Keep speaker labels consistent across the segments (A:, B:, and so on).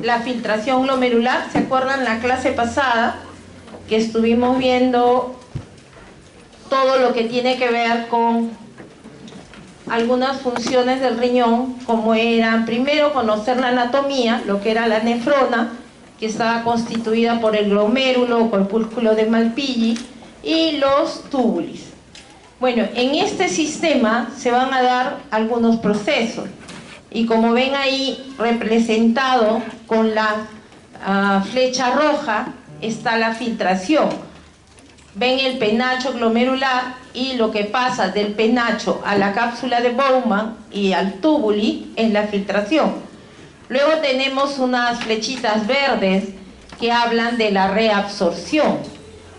A: la filtración glomerular. ¿Se acuerdan la clase pasada que estuvimos viendo todo lo que tiene que ver con algunas funciones del riñón, como eran, primero, conocer la anatomía, lo que era la nefrona, que estaba constituida por el glomérulo o corpúsculo de Malpighi, y los túbulos. Bueno, en este sistema se van a dar algunos procesos, y como ven ahí representado con la flecha roja, está la filtración. Ven el penacho glomerular, y lo que pasa del penacho a la cápsula de Bowman y al túbuli es la filtración. Luego tenemos unas flechitas verdes que hablan de la reabsorción,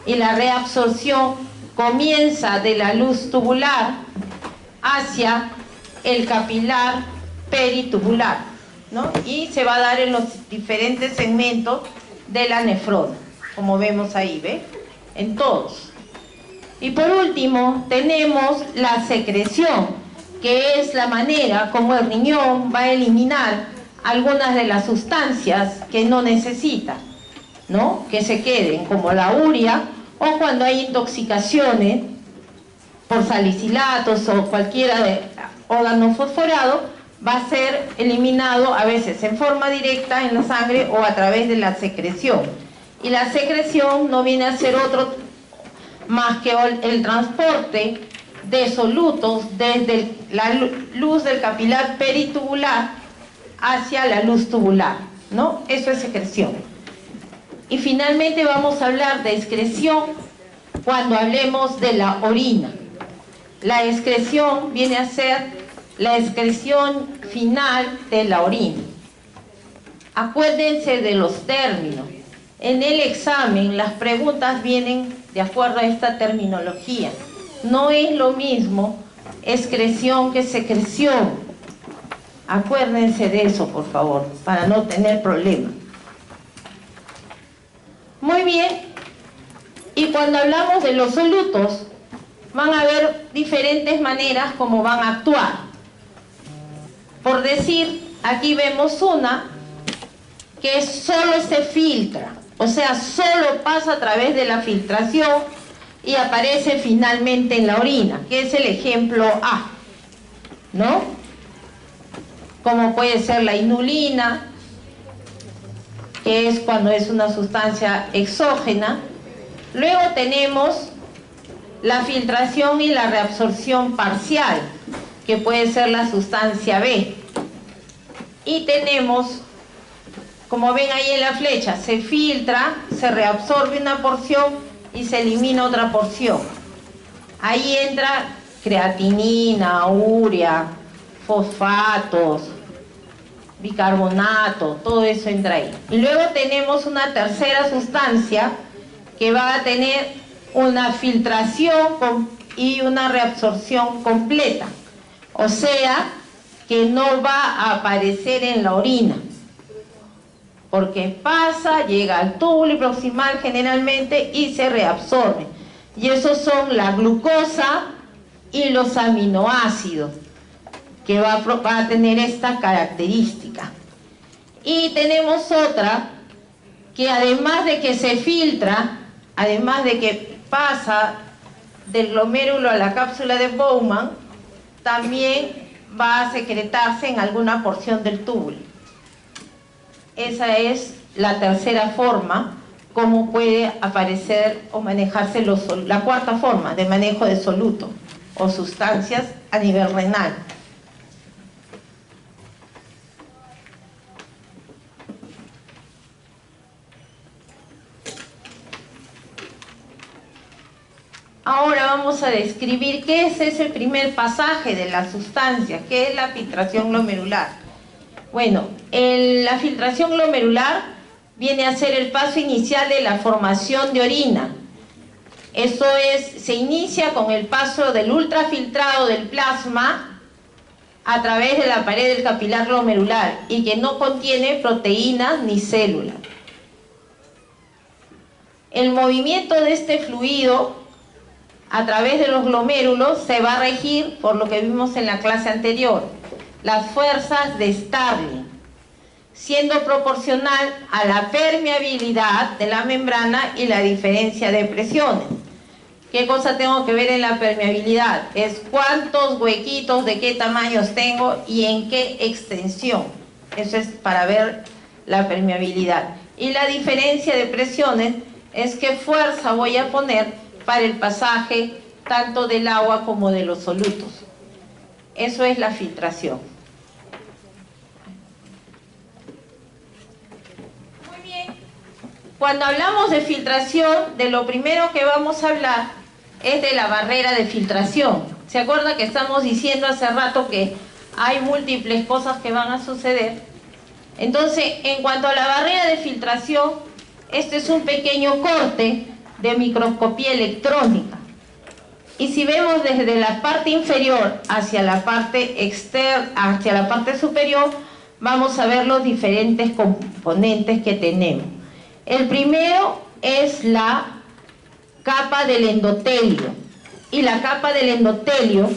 A: y la reabsorción comienza de la luz tubular hacia el capilar peritubular, ¿no? Y se va a dar en los diferentes segmentos de la nefrona, como vemos ahí, ¿ve? En todos. Y por último tenemos la secreción, que es la manera como el riñón va a eliminar algunas de las sustancias que no necesita, ¿no? Que se queden, como la urea, o cuando hay intoxicaciones por salicilatos o cualquiera de órgano fosforado, va a ser eliminado a veces en forma directa en la sangre o a través de la secreción. Y la secreción no viene a ser otro más que el transporte de solutos desde la luz del capilar peritubular hacia la luz tubular, ¿no? Eso es secreción. Y finalmente vamos a hablar de excreción cuando hablemos de la orina. La excreción viene a ser la excreción final de la orina. Acuérdense de los términos. En el examen las preguntas vienen de acuerdo a esta terminología. No es lo mismo excreción que secreción. Acuérdense de eso, por favor, para no tener problemas. Muy bien. Y cuando hablamos de los solutos, van a haber diferentes maneras como van a actuar. Por decir, aquí vemos una que solo se filtra, o sea, solo pasa a través de la filtración y aparece finalmente en la orina, que es el ejemplo A, ¿no? Como puede ser la inulina, que es cuando es una sustancia exógena. Luego tenemos la filtración y la reabsorción parcial, que puede ser la sustancia B. Y tenemos, como ven ahí en la flecha, se filtra, se reabsorbe una porción y se elimina otra porción. Ahí entra creatinina, urea, fosfatos, bicarbonato, todo eso entra ahí. Y luego tenemos una tercera sustancia que va a tener una filtración y una reabsorción completa. O sea, que no va a aparecer en la orina, porque pasa, llega al túbulo proximal generalmente y se reabsorbe. Y esos son la glucosa y los aminoácidos, que va a tener esta característica. Y tenemos otra, que además de que se filtra, además de que pasa del glomérulo a la cápsula de Bowman, también va a secretarse en alguna porción del túbulo. Esa es la tercera forma como puede aparecer o manejarse la cuarta forma de manejo de solutos o sustancias a nivel renal. Ahora vamos a describir qué es ese primer pasaje de la sustancia, qué es la filtración glomerular. Bueno, la filtración glomerular viene a ser el paso inicial de la formación de orina. Eso es, se inicia con el paso del ultrafiltrado del plasma a través de la pared del capilar glomerular y que no contiene proteínas ni células. El movimiento de este fluido a través de los glomérulos se va a regir por lo que vimos en la clase anterior, las fuerzas de Starling. siendo proporcional a la permeabilidad de la membrana y la diferencia de presiones. ¿Qué cosa tengo que ver en la permeabilidad? Es cuántos huequitos, de qué tamaños tengo y en qué extensión. Eso es para ver la permeabilidad. Y la diferencia de presiones es qué fuerza voy a poner para el pasaje tanto del agua como de los solutos. Eso es la filtración. Muy bien. Cuando hablamos de filtración, de lo primero que vamos a hablar es de la barrera de filtración. ¿Se acuerda que estamos diciendo hace rato que hay múltiples cosas que van a suceder? Entonces, en cuanto a la barrera de filtración, este es un pequeño corte de microscopía electrónica. Y si vemos desde la parte inferior hacia la parte externa, hacia la parte superior, vamos a ver los diferentes componentes que tenemos. El primero es la capa del endotelio. Y la capa del endotelio,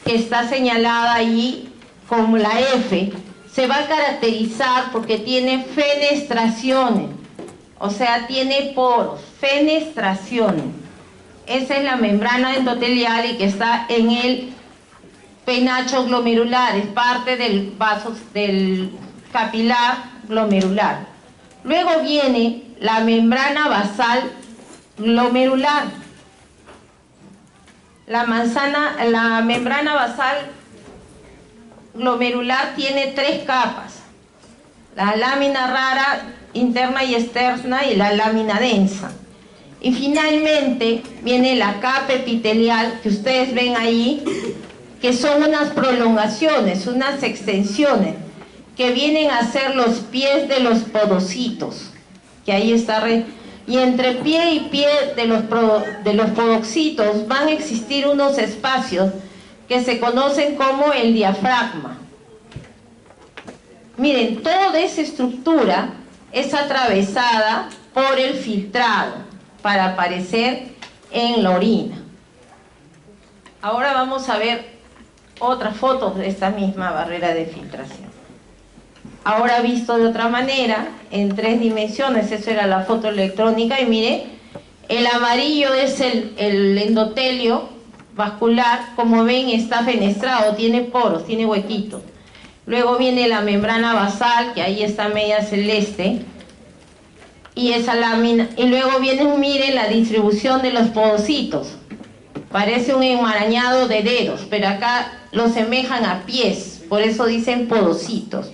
A: que está señalada allí como la F, se va a caracterizar porque tiene fenestraciones. O sea, tiene poros, fenestraciones. Esa es la membrana endotelial y que está en el penacho glomerular, es parte del vaso del capilar glomerular. Luego viene la membrana basal glomerular. La membrana basal glomerular tiene 3 capas: la lámina rara, interna y externa, y la lámina densa. Y finalmente viene la capa epitelial, que ustedes ven ahí, que son unas prolongaciones, unas extensiones, que vienen a ser los pies de los podocitos, que ahí está. Y entre pie y pie de los podocitos van a existir unos espacios que se conocen como el diafragma. Miren, toda esa estructura es atravesada por el filtrado para aparecer en la orina. Ahora vamos a ver otras fotos de esta misma barrera de filtración. Ahora visto de otra manera, en 3 dimensiones, eso era la foto electrónica, y mire, el amarillo es el endotelio vascular, como ven está fenestrado, tiene poros, tiene huequitos. Luego viene la membrana basal, que ahí está media celeste, y esa lámina, y luego viene, miren, la distribución de los podocitos. Parece un enmarañado de dedos, pero acá lo semejan a pies, por eso dicen podocitos,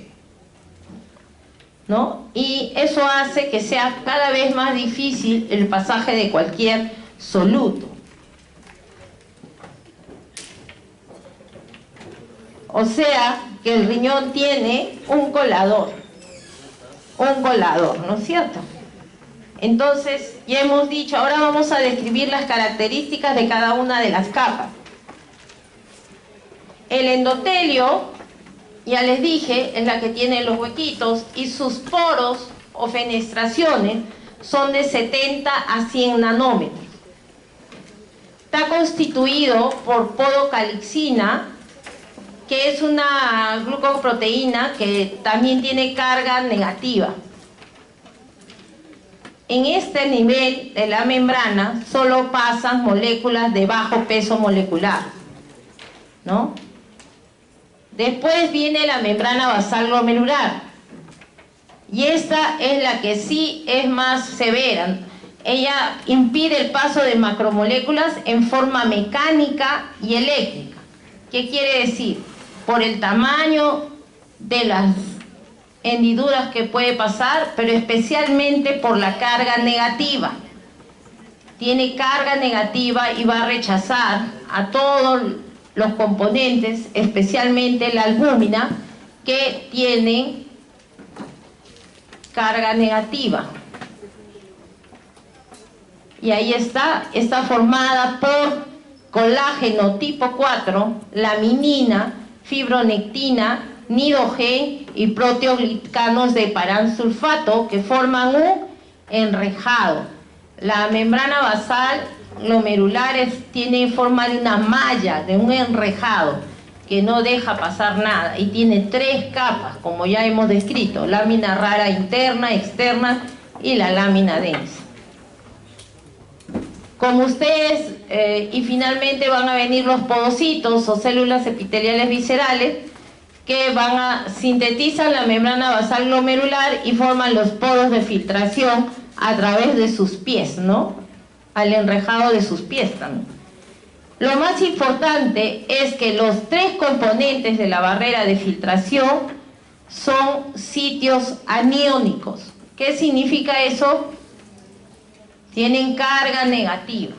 A: ¿no? Y eso hace que sea cada vez más difícil el pasaje de cualquier soluto. O sea, que el riñón tiene un colador, ¿no es cierto? Entonces, ya hemos dicho, ahora vamos a describir las características de cada una de las capas. El endotelio, ya les dije, es la que tiene los huequitos, y sus poros o fenestraciones son de 70 a 100 nanómetros. Está constituido por podocalixina, que es una glucoproteína que también tiene carga negativa. En este nivel de la membrana solo pasan moléculas de bajo peso molecular, ¿no? Después viene la membrana basal glomerular, y esta es la que sí es más severa. Ella impide el paso de macromoléculas en forma mecánica y eléctrica. ¿Qué quiere decir? Por el tamaño de las hendiduras que puede pasar, pero especialmente por la carga negativa. Tiene carga negativa y va a rechazar a todos los componentes, especialmente la albúmina, que tienen carga negativa. Y ahí está formada por colágeno tipo 4, laminina, fibronectina, nidogen y proteoglicanos de paransulfato, que forman un enrejado. La membrana basal glomerular tiene forma de una malla, de un enrejado. que no deja pasar nada y tiene 3 capas, como ya hemos descrito: lámina rara interna, externa y la lámina densa. Como ustedes, y finalmente van a venir los podocitos o células epiteliales viscerales, que sintetizan la membrana basal glomerular y forman los poros de filtración a través de sus pies, ¿no? Al enrejado de sus pies también. Lo más importante es que los 3 componentes de la barrera de filtración son sitios aniónicos. ¿Qué significa eso? Tienen carga negativa.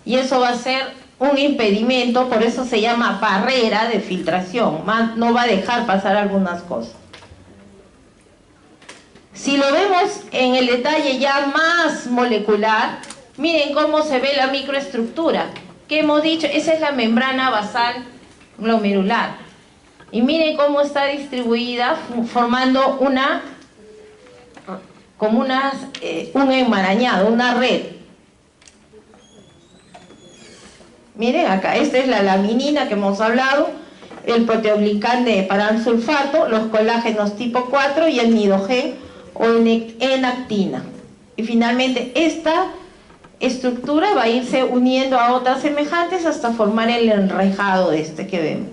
A: Y eso va a ser un impedimento, por eso se llama barrera de filtración. No va a dejar pasar algunas cosas. Si lo vemos en el detalle ya más molecular, miren cómo se ve la microestructura. ¿Qué hemos dicho? Esa es la membrana basal glomerular. Y miren cómo está distribuida, formando un enmarañado, una red. Miren acá, esta es la laminina que hemos hablado, el proteoglicán de paransulfato, los colágenos tipo 4 y el nidogen o enactina. Y finalmente esta estructura va a irse uniendo a otras semejantes hasta formar el enrejado que vemos.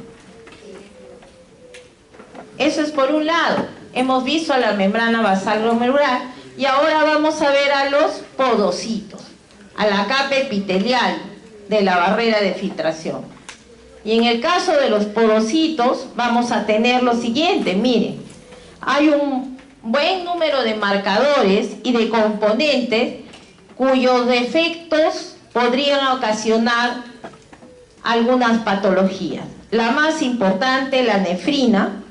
A: Eso es por un lado. Hemos visto a la membrana basal glomerular y ahora vamos a ver a los podocitos, a la capa epitelial de la barrera de filtración. Y en el caso de los podocitos vamos a tener lo siguiente. Miren, hay un buen número de marcadores y de componentes cuyos defectos podrían ocasionar algunas patologías. La más importante, la nefrina,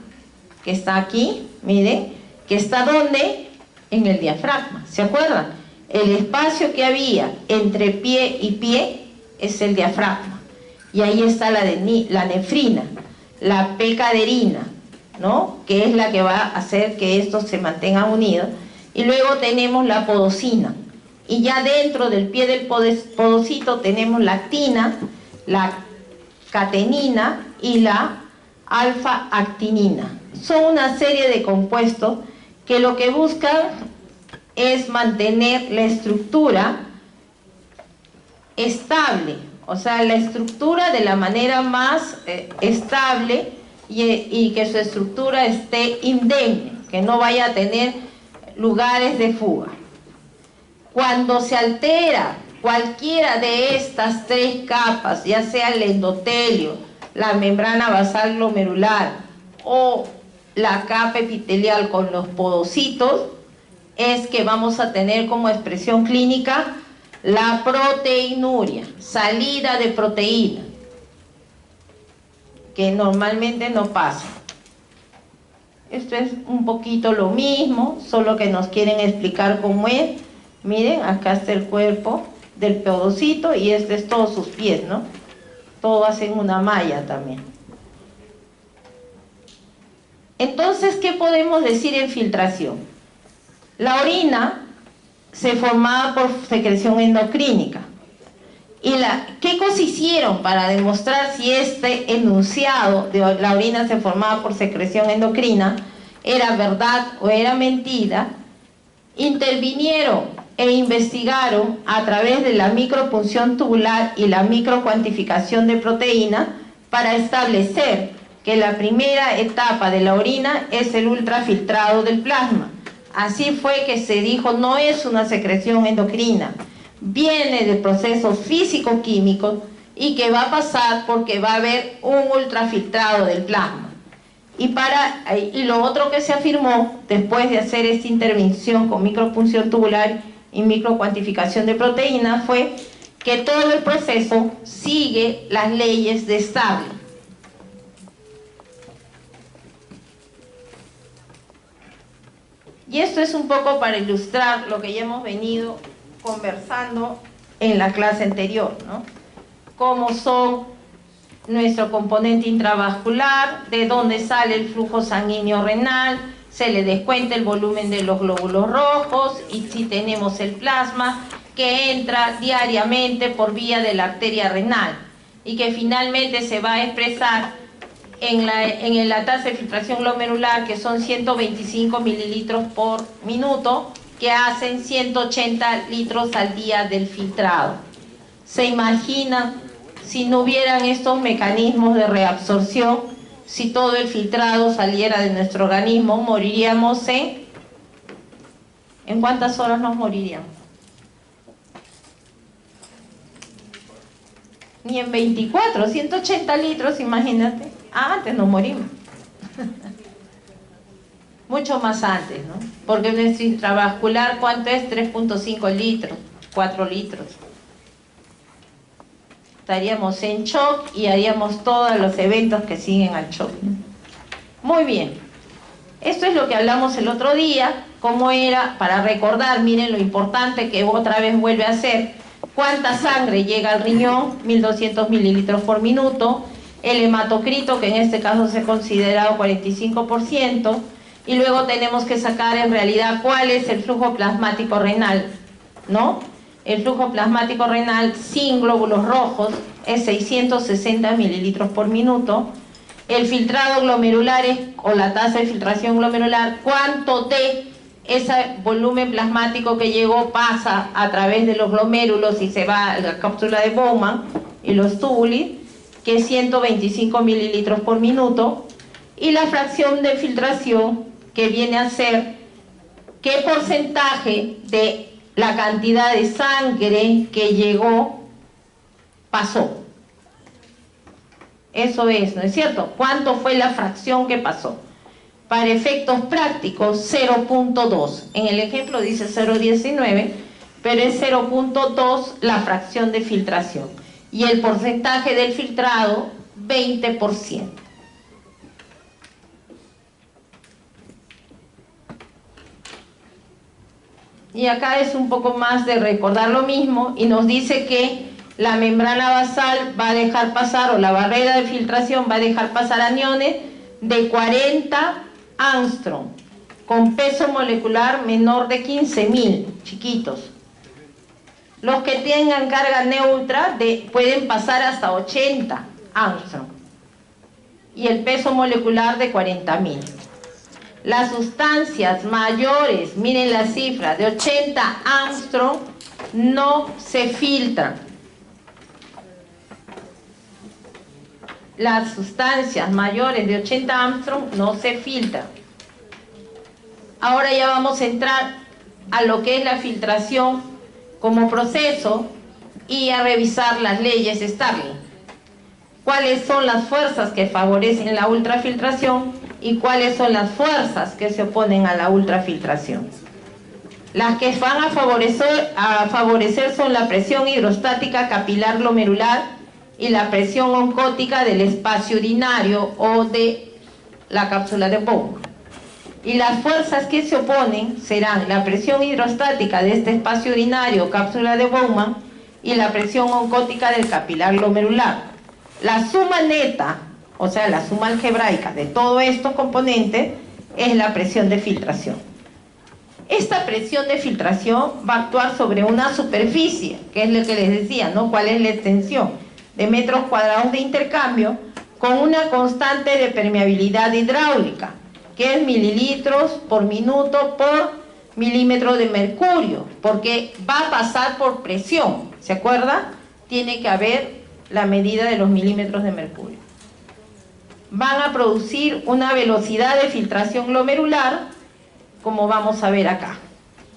A: que está aquí, miren, que está ¿dónde? En el diafragma, ¿se acuerdan? El espacio que había entre pie y pie es el diafragma, y ahí está la nefrina, la pecaderina, ¿no? Que es la que va a hacer que estos se mantengan unidos, y luego tenemos la podocina, y ya dentro del pie del podocito tenemos la actina, la catenina y la alfa-actinina. Son una serie de compuestos que lo que buscan es mantener la estructura estable, o sea, la estructura de la manera más estable y que su estructura esté indemne, que no vaya a tener lugares de fuga. Cuando se altera cualquiera de estas 3 capas, ya sea el endotelio, la membrana basal glomerular o la capa epitelial con los podocitos, es que vamos a tener como expresión clínica la proteinuria, salida de proteína, que normalmente no pasa. Esto es un poquito lo mismo, solo que nos quieren explicar cómo es. Miren, acá está el cuerpo del podocito y este es todos sus pies, ¿no? Todo hacen una malla también. Entonces, ¿qué podemos decir en filtración? La orina se formaba por secreción endocrínica. ¿Y qué cosa hicieron para demostrar si este enunciado de la orina se formaba por secreción endocrina era verdad o era mentira? Intervinieron e investigaron a través de la micropunción tubular y la microcuantificación de proteína para establecer que la primera etapa de la orina es el ultrafiltrado del plasma. Así fue que se dijo, no es una secreción endocrina, viene de procesos físico-químicos y que va a pasar porque va a haber un ultrafiltrado del plasma. Y lo otro que se afirmó después de hacer esta intervención con micropunción tubular y microcuantificación de proteínas fue que todo el proceso sigue las leyes de Starling. Y esto es un poco para ilustrar lo que ya hemos venido conversando en la clase anterior, ¿no? Cómo son nuestro componente intravascular, de dónde sale el flujo sanguíneo renal, se le descuenta el volumen de los glóbulos rojos y si tenemos el plasma que entra diariamente por vía de la arteria renal. y que finalmente se va a expresar en la tasa de filtración glomerular, que son 125 mililitros por minuto, que hacen 180 litros al día del filtrado. ¿Se imaginan si no hubieran estos mecanismos de reabsorción? Si todo el filtrado saliera de nuestro organismo, moriríamos ¿en cuántas horas nos moriríamos? Ni en 24, 180 litros, imagínate. Antes nos morimos. Mucho más antes, ¿no? Porque nuestro intravascular, ¿cuánto es? 3.5 litros, 4 litros. Estaríamos en shock y haríamos todos los eventos que siguen al shock, ¿no? Muy bien. Esto es lo que hablamos el otro día, cómo era, para recordar, miren lo importante que otra vez vuelve a ser, cuánta sangre llega al riñón, 1200 mililitros por minuto, el hematocrito, que en este caso se ha considerado 45%, y luego tenemos que sacar en realidad cuál es el flujo plasmático renal, ¿no? El flujo plasmático renal sin glóbulos rojos es 660 mililitros por minuto. El filtrado glomerular o la tasa de filtración glomerular, cuánto de ese volumen plasmático que llegó pasa a través de los glomérulos y se va a la cápsula de Bowman y los túbulos, que es 125 mililitros por minuto, y la fracción de filtración, que viene a ser qué porcentaje de la cantidad de sangre que llegó pasó. Eso es, ¿no es cierto? ¿Cuánto fue la fracción que pasó? Para efectos prácticos, 0.2. En el ejemplo dice 0.19, pero es 0.2 la fracción de filtración. Y el porcentaje del filtrado, 20%. Y acá es un poco más de recordar lo mismo, y nos dice que la membrana basal va a dejar pasar, o la barrera de filtración va a dejar pasar aniones de 40 angstrom, con peso molecular menor de 15.000, chiquitos. Los que tengan carga neutra pueden pasar hasta 80 angstrom, y el peso molecular de 40.000. Las sustancias mayores, miren la cifra, de 80 angstrom, no se filtran. Las sustancias mayores de 80 angstrom no se filtran. Ahora ya vamos a entrar a lo que es la filtración como proceso y a revisar las leyes Starling. ¿Cuáles son las fuerzas que favorecen la ultrafiltración y cuáles son las fuerzas que se oponen a la ultrafiltración? Las que van a favorecer son la presión hidrostática capilar glomerular y la presión oncótica del espacio urinario o de la cápsula de Bowman. Y las fuerzas que se oponen serán la presión hidrostática de este espacio urinario o cápsula de Bowman y la presión oncótica del capilar glomerular. La suma neta, o sea, la suma algebraica de todos estos componentes es la presión de filtración. Esta presión de filtración va a actuar sobre una superficie, que es lo que les decía, ¿no? ¿Cuál es la extensión? De metros cuadrados de intercambio, con una constante de permeabilidad hidráulica, que es mililitros por minuto por milímetro de mercurio, porque va a pasar por presión, ¿se acuerda? Tiene que haber la medida de los milímetros de mercurio. Van a producir una velocidad de filtración glomerular, como vamos a ver acá.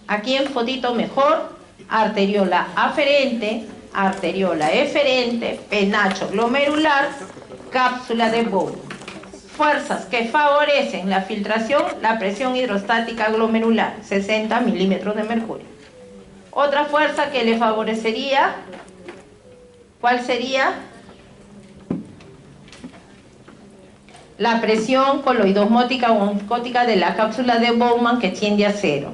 A: Aquí en fotito mejor, arteriola aferente, arteriola eferente, penacho glomerular, cápsula de Bowman. Fuerzas que favorecen la filtración, la presión hidrostática glomerular, 60 milímetros de mercurio. Otra fuerza que le favorecería, ¿cuál sería? La presión coloidosmótica o oncótica de la cápsula de Bowman, que tiende a 0.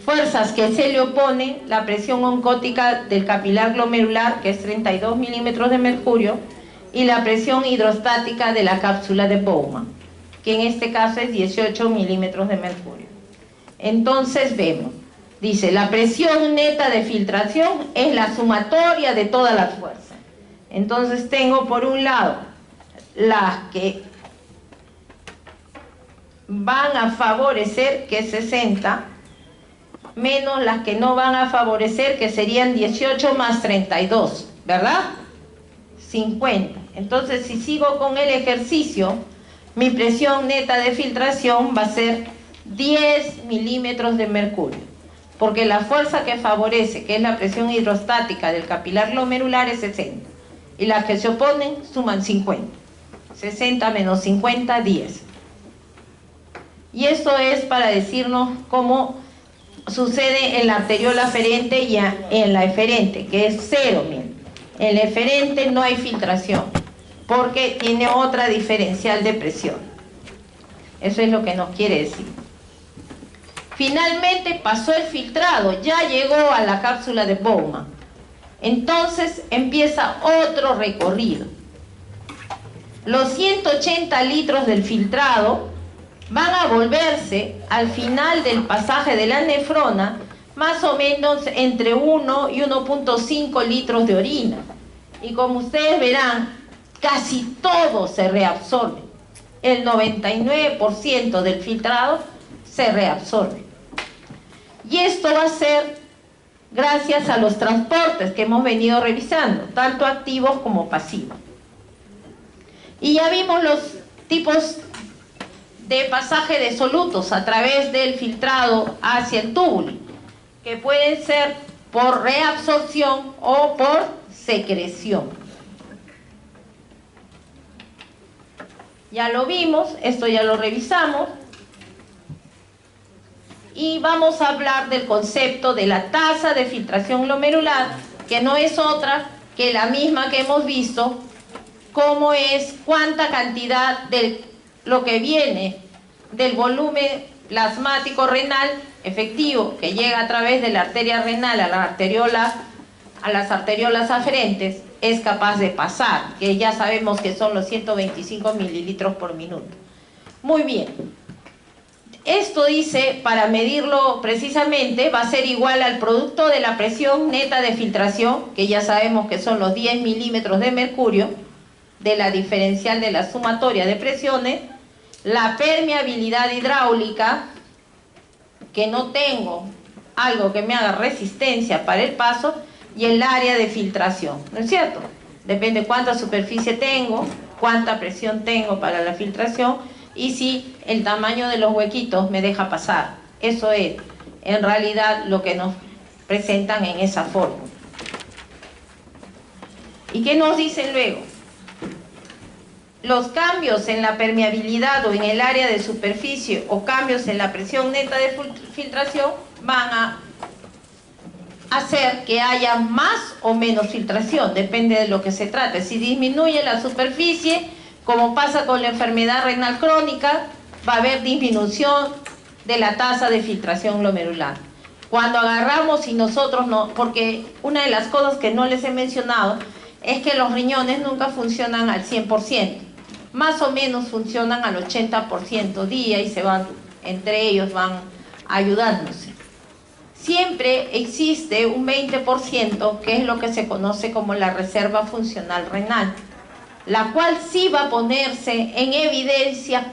A: Fuerzas que se le oponen, la presión oncótica del capilar glomerular, que es 32 milímetros de mercurio, y la presión hidrostática de la cápsula de Bowman, que en este caso es 18 milímetros de mercurio. Entonces vemos, dice, la presión neta de filtración es la sumatoria de todas las fuerzas. Entonces tengo por un lado las que van a favorecer, que es 60, menos las que no van a favorecer, que serían 18 más 32, ¿verdad? 50. Entonces, si sigo con el ejercicio, mi presión neta de filtración va a ser 10 milímetros de mercurio, porque la fuerza que favorece, que es la presión hidrostática del capilar glomerular, es 60, y las que se oponen suman 50. 60 menos 50, 10. Y esto es para decirnos cómo sucede en la arteriola aferente y en la eferente, que es 0, miren. En la eferente no hay filtración, porque tiene otra diferencial de presión. Eso es lo que nos quiere decir. Finalmente pasó el filtrado, ya llegó a la cápsula de Bowman. Entonces empieza otro recorrido. Los 180 litros del filtrado van a volverse al final del pasaje de la nefrona más o menos entre 1 y 1.5 litros de orina. Y como ustedes verán, casi todo se reabsorbe. El 99% del filtrado se reabsorbe. Y esto va a ser gracias a los transportes que hemos venido revisando, tanto activos como pasivos. Y ya vimos los tipos de pasaje de solutos a través del filtrado hacia el túbulo, que pueden ser por reabsorción o por secreción. Ya lo vimos, esto ya lo revisamos. Y vamos a hablar del concepto de la tasa de filtración glomerular, que no es otra que la misma que hemos visto, como es cuánta cantidad de lo que viene del volumen plasmático renal efectivo que llega a través de la arteria renal a las arteriolas aferentes es capaz de pasar, que ya sabemos que son los 125 mililitros por minuto. Muy bien. Esto dice, para medirlo precisamente, va a ser igual al producto de la presión neta de filtración, que ya sabemos que son los 10 milímetros de mercurio, de la diferencial de la sumatoria de presiones, la permeabilidad hidráulica, que no tengo algo que me haga resistencia para el paso, y el área de filtración, ¿no es cierto? Depende cuánta superficie tengo, cuánta presión tengo para la filtración, y si el tamaño de los huequitos me deja pasar. Eso es, en realidad, lo que nos presentan en esa forma. ¿Y qué nos dicen luego? Los cambios en la permeabilidad o en el área de superficie o cambios en la presión neta de filtración van a hacer que haya más o menos filtración, depende de lo que se trate. Si disminuye la superficie, como pasa con la enfermedad renal crónica, va a haber disminución de la tasa de filtración glomerular. Cuando agarramos y nosotros no, porque una de las cosas que no les he mencionado es que los riñones nunca funcionan al 100%, más o menos funcionan al 80% día y se van, entre ellos van ayudándose. Siempre existe un 20% que es lo que se conoce como la reserva funcional renal, la cual sí va a ponerse en evidencia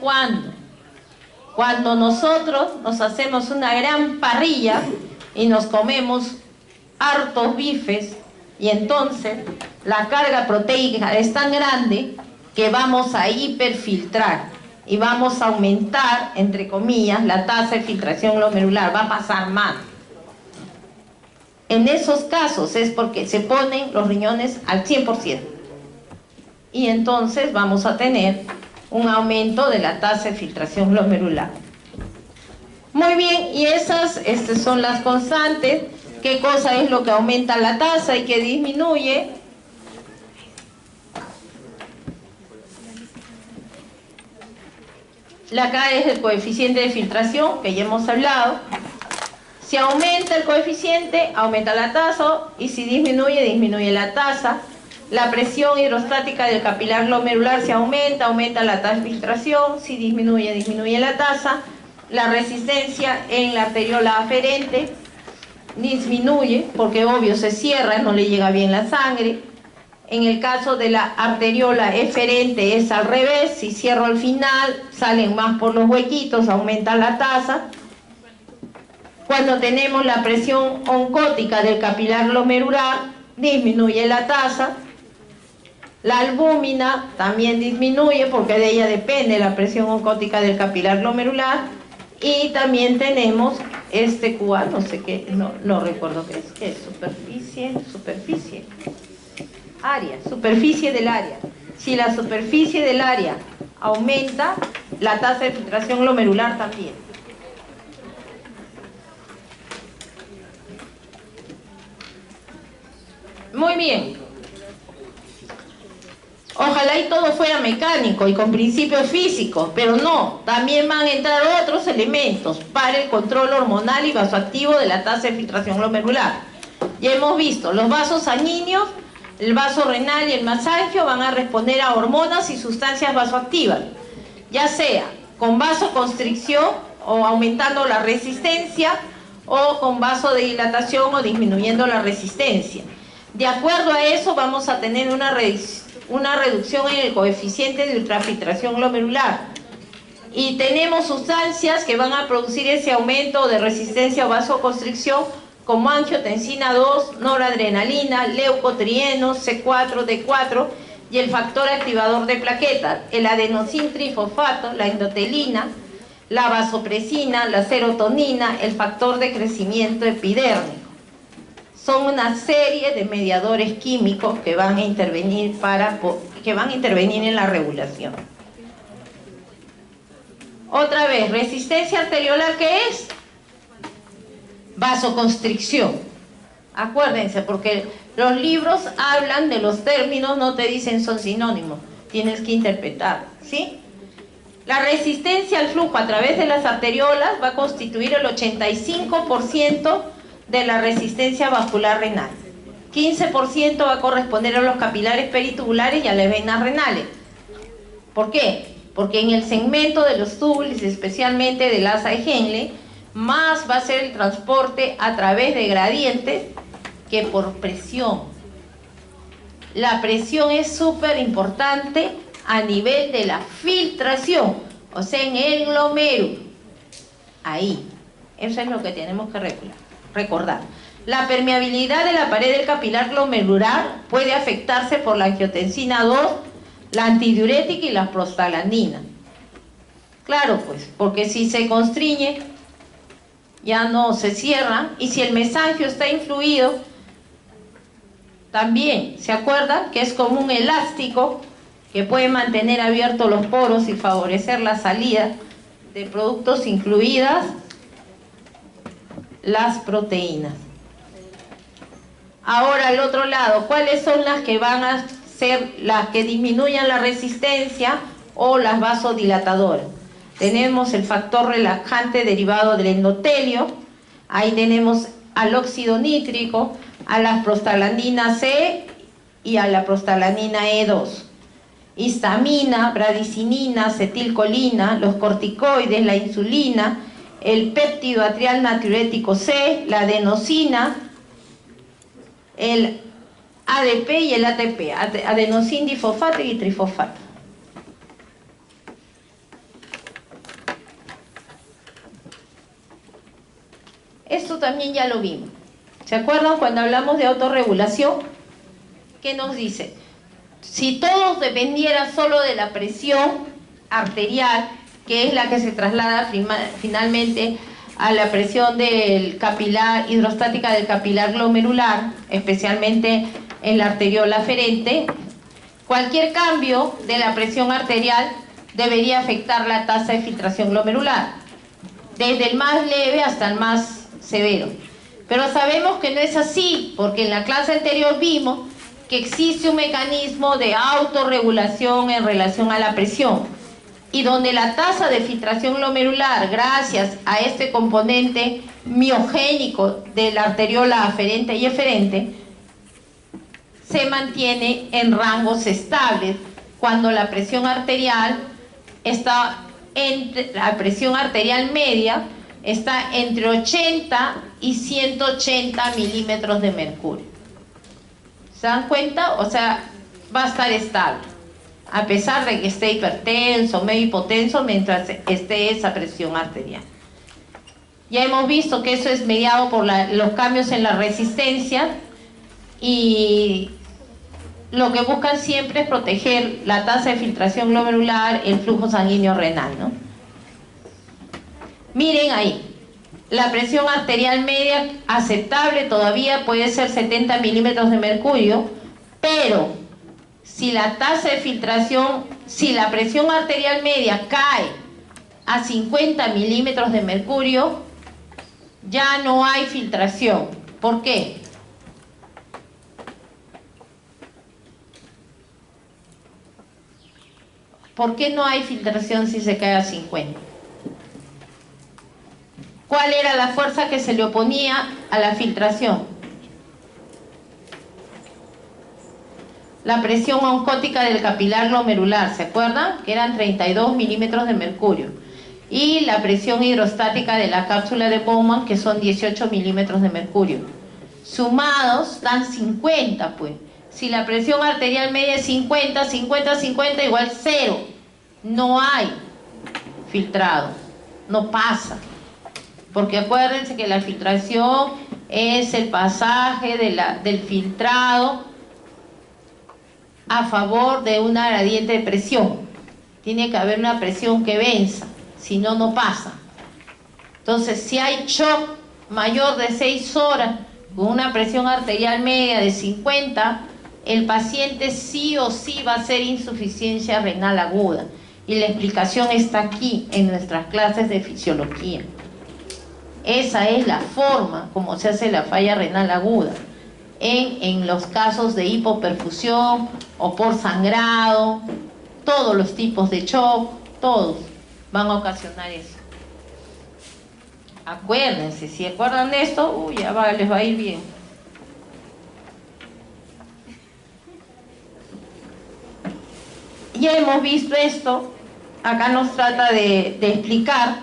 A: cuando nosotros nos hacemos una gran parrilla y nos comemos hartos bifes, y entonces la carga proteica es tan grande que vamos a hiperfiltrar y vamos a aumentar, entre comillas, la tasa de filtración glomerular, va a pasar más. En esos casos es porque se ponen los riñones al 100%. Y entonces vamos a tener un aumento de la tasa de filtración glomerular. Muy bien, y estas son las constantes. ¿Qué cosa es lo que aumenta la tasa y que disminuye? Acá es el coeficiente de filtración, que ya hemos hablado. Si aumenta el coeficiente, aumenta la tasa, y si disminuye, disminuye la tasa. La presión hidrostática del capilar glomerular se aumenta, aumenta la tasa de filtración. Si disminuye, disminuye la tasa. La resistencia en la arteriola aferente disminuye, porque obvio se cierra, no le llega bien la sangre. En el caso de la arteriola eferente es al revés, si cierro al final, salen más por los huequitos, aumenta la tasa. Cuando tenemos la presión oncótica del capilar glomerular, disminuye la tasa. La albúmina también disminuye porque de ella depende la presión oncótica del capilar glomerular. Y también tenemos este QA, no sé qué, no recuerdo qué es, superficie, área, superficie del área. Si la superficie del área aumenta, la tasa de filtración glomerular también. Muy bien. Ojalá y todo fuera mecánico y con principios físicos, pero no, también van a entrar otros elementos para el control hormonal y vasoactivo de la tasa de filtración glomerular. Ya hemos visto, los vasos sanguíneos, el vaso renal y el mesangio van a responder a hormonas y sustancias vasoactivas, ya sea con vasoconstricción o aumentando la resistencia, o con vasodilatación o disminuyendo la resistencia. De acuerdo a eso vamos a tener una reducción en el coeficiente de ultrafiltración glomerular. Y tenemos sustancias que van a producir ese aumento de resistencia o vasoconstricción, como angiotensina 2, noradrenalina, leucotrienos, C4, D4 y el factor activador de plaquetas, el adenosín trifosfato, la endotelina, la vasopresina, la serotonina, el factor de crecimiento epidérmico. Son una serie de mediadores químicos que van a intervenir en la regulación. Otra vez, resistencia arteriolar, ¿qué es? Vasoconstricción. Acuérdense, porque los libros hablan de los términos, no te dicen son sinónimos, tienes que interpretar, ¿sí? La resistencia al flujo a través de las arteriolas va a constituir el 85% de la resistencia vascular renal. 15% va a corresponder a los capilares peritubulares y a las venas renales. ¿Por qué? Porque en el segmento de los túbulos, especialmente del asa de Henle, más va a ser el transporte a través de gradientes que por presión. La presión es súper importante a nivel de la filtración, o sea, en el glomérulo. Ahí. Eso es lo que tenemos que recordar. La permeabilidad de la pared del capilar glomerular puede afectarse por la angiotensina 2, la antidiurética y la prostaglandina. Claro, pues, porque si se constriñe, ya no se cierra, y si el mesangio está influido, también, ¿se acuerdan? Que es como un elástico que puede mantener abiertos los poros y favorecer la salida de productos, incluidas las proteínas. Ahora, al otro lado, ¿cuáles son las que van a ser las que disminuyan la resistencia o las vasodilatadoras? Tenemos el factor relajante derivado del endotelio, ahí tenemos al óxido nítrico, a la prostaglandina C y a la prostaglandina E2. Histamina, bradicinina, acetilcolina, los corticoides, la insulina, el péptido atrial natriurético C, la adenosina, el ADP y el ATP, adenosín difosfato y trifosfato. Esto también ya lo vimos. ¿Se acuerdan cuando hablamos de autorregulación? ¿Qué nos dice? Si todos dependiera solo de la presión arterial, que es la que se traslada finalmente a la presión del capilar, hidrostática del capilar glomerular, especialmente en la arteriola aferente, cualquier cambio de la presión arterial debería afectar la tasa de filtración glomerular, desde el más leve hasta el más severo. Pero sabemos que no es así, porque en la clase anterior vimos que existe un mecanismo de autorregulación en relación a la presión, y donde la tasa de filtración glomerular, gracias a este componente miogénico de la arteriola aferente y eferente, se mantiene en rangos estables cuando la presión arterial la presión arterial media está entre 80 y 180 milímetros de mercurio. ¿Se dan cuenta? O sea, va a estar estable, a pesar de que esté hipertenso, medio hipotenso, mientras esté esa presión arterial. Ya hemos visto que eso es mediado por los cambios en la resistencia, y lo que buscan siempre es proteger la tasa de filtración glomerular, el flujo sanguíneo renal, ¿no? Miren ahí, la presión arterial media aceptable todavía puede ser 70 milímetros de mercurio, pero si la tasa de filtración, si la presión arterial media cae a 50 milímetros de mercurio, ya no hay filtración. ¿Por qué? ¿Por qué no hay filtración si se cae a 50? ¿Cuál era la fuerza que se le oponía a la filtración? La presión oncótica del capilar glomerular, ¿se acuerdan? Que eran 32 milímetros de mercurio. Y la presión hidrostática de la cápsula de Bowman, que son 18 milímetros de mercurio. Sumados dan 50, pues. Si la presión arterial media es 50, 50, 50 igual 0. No hay filtrado, no pasa. Porque acuérdense que la filtración es el pasaje del filtrado a favor de una gradiente de presión. Tiene que haber una presión que venza, si no, no pasa. Entonces, si hay shock mayor de 6 horas con una presión arterial media de 50, el paciente sí o sí va a ser insuficiencia renal aguda. Y la explicación está aquí en nuestras clases de fisiología. Esa es la forma como se hace la falla renal aguda. En los casos de hipoperfusión o por sangrado, todos los tipos de shock, todos van a ocasionar eso. Acuérdense, si acuerdan de esto, ya les va a ir bien. Ya hemos visto esto, acá nos trata de explicar.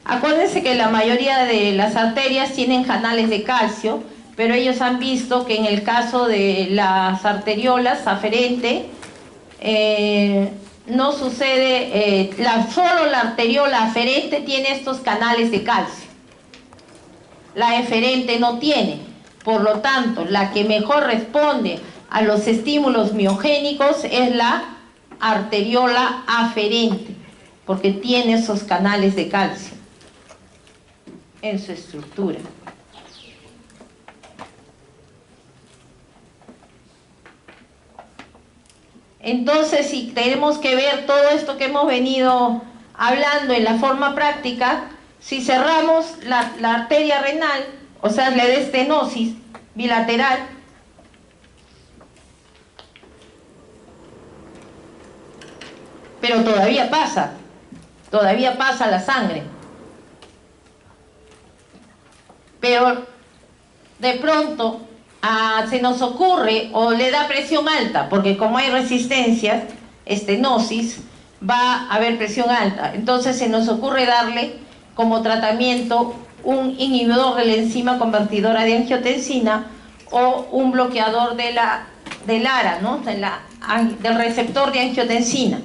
A: Acuérdense que la mayoría de las arterias tienen canales de calcio, pero ellos han visto que en el caso de las arteriolas aferentes, no sucede, solo la arteriola aferente tiene estos canales de calcio. La eferente no tiene. Por lo tanto, la que mejor responde a los estímulos miogénicos es la arteriola aferente, porque tiene esos canales de calcio en su estructura. Entonces, si tenemos que ver todo esto que hemos venido hablando en la forma práctica, si cerramos la arteria renal, o sea, le da estenosis bilateral, pero todavía pasa la sangre. Pero de pronto se nos ocurre o le da presión alta, porque como hay resistencias, estenosis, va a haber presión alta. Entonces se nos ocurre darle como tratamiento un inhibidor de la enzima convertidora de angiotensina o un bloqueador del ARA, ¿no? Del receptor de angiotensina.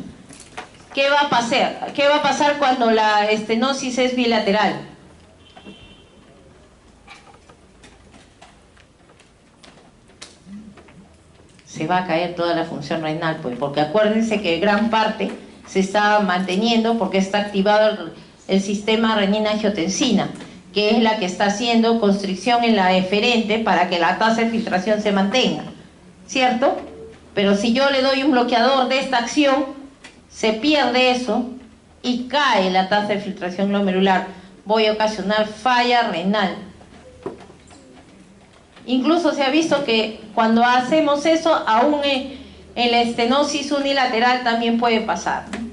A: ¿Qué va a pasar? ¿Qué va a pasar cuando la estenosis es bilateral? Se va a caer toda la función renal, pues, porque acuérdense que gran parte se está manteniendo porque está activado el sistema renina-angiotensina, que es la que está haciendo constricción en la eferente para que la tasa de filtración se mantenga, ¿cierto? Pero si yo le doy un bloqueador de esta acción, se pierde eso y cae la tasa de filtración glomerular. Voy a ocasionar falla renal. Incluso se ha visto que cuando hacemos eso, aún en la estenosis unilateral también puede pasar, ¿no?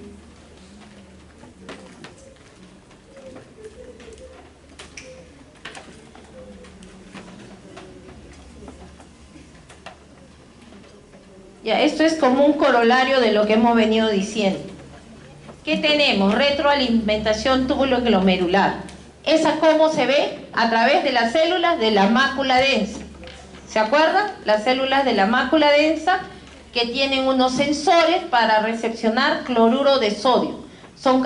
A: Ya, esto es como un corolario de lo que hemos venido diciendo. ¿Qué tenemos? Retroalimentación túbulo-glomerular. ¿Esa cómo se ve? A través de las células de la mácula densa. ¿Se acuerdan? Las células de la mácula densa que tienen unos sensores para recepcionar cloruro de sodio. Son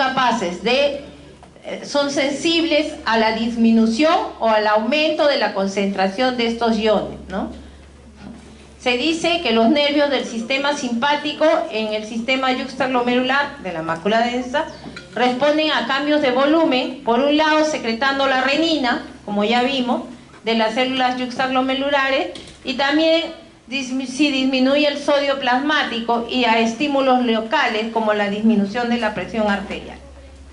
A: son sensibles a la disminución o al aumento de la concentración de estos iones, ¿no? Se dice que los nervios del sistema simpático en el sistema yuxtaglomerular de la mácula densa responden a cambios de volumen, por un lado secretando la renina, como ya vimos, de las células yuxtaglomerulares, y también si disminuye el sodio plasmático y a estímulos locales como la disminución de la presión arterial,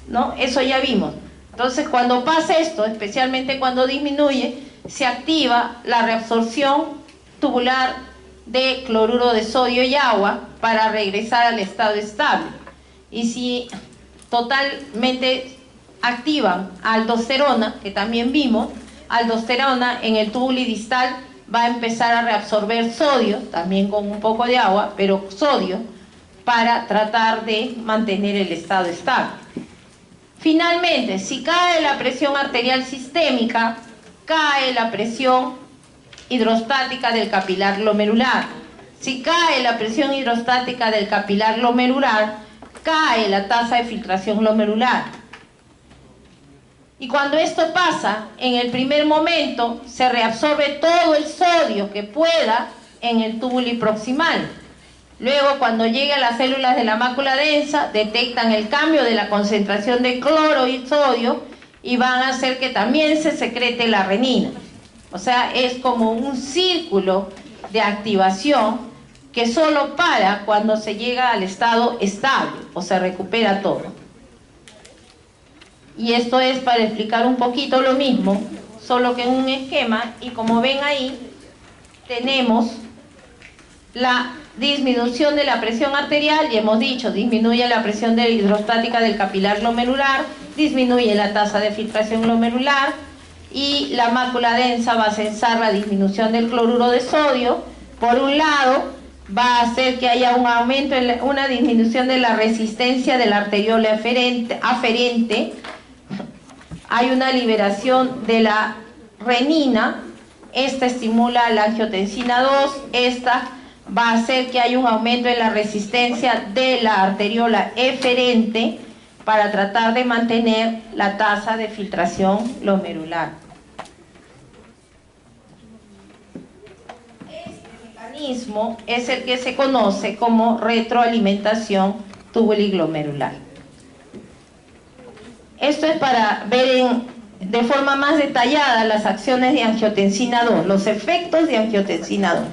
A: ¿no? Eso ya vimos. Entonces, cuando pasa esto, especialmente cuando disminuye, se activa la reabsorción tubular de cloruro de sodio y agua para regresar al estado estable. Y si totalmente activan aldosterona, que también vimos, aldosterona en el túbulo distal va a empezar a reabsorber sodio, también con un poco de agua, pero sodio, para tratar de mantener el estado estable. Finalmente, si cae la presión arterial sistémica, cae la presión hidrostática del capilar glomerular. Si cae la presión hidrostática del capilar glomerular, cae la tasa de filtración glomerular. Y cuando esto pasa, en el primer momento se reabsorbe todo el sodio que pueda en el túbulo proximal. Luego, cuando llegue a las células de la mácula densa, detectan el cambio de la concentración de cloro y sodio y van a hacer que también se secrete la renina. O sea, es como un círculo de activación que solo para cuando se llega al estado estable o se recupera todo. Y esto es para explicar un poquito lo mismo, solo que en un esquema, y como ven ahí, tenemos la disminución de la presión arterial, y hemos dicho, disminuye la presión hidrostática del capilar glomerular, disminuye la tasa de filtración glomerular, y la mácula densa va a censar la disminución del cloruro de sodio. Por un lado, va a hacer que haya un aumento, una disminución de la resistencia de la arteriola aferente. Hay una liberación de la renina, esta estimula la angiotensina 2, esta va a hacer que haya un aumento en la resistencia de la arteriola eferente para tratar de mantener la tasa de filtración glomerular. Este mecanismo es el que se conoce como retroalimentación tubuloglomerular. Esto es para ver de forma más detallada las acciones de angiotensina 2, los efectos de angiotensina 2.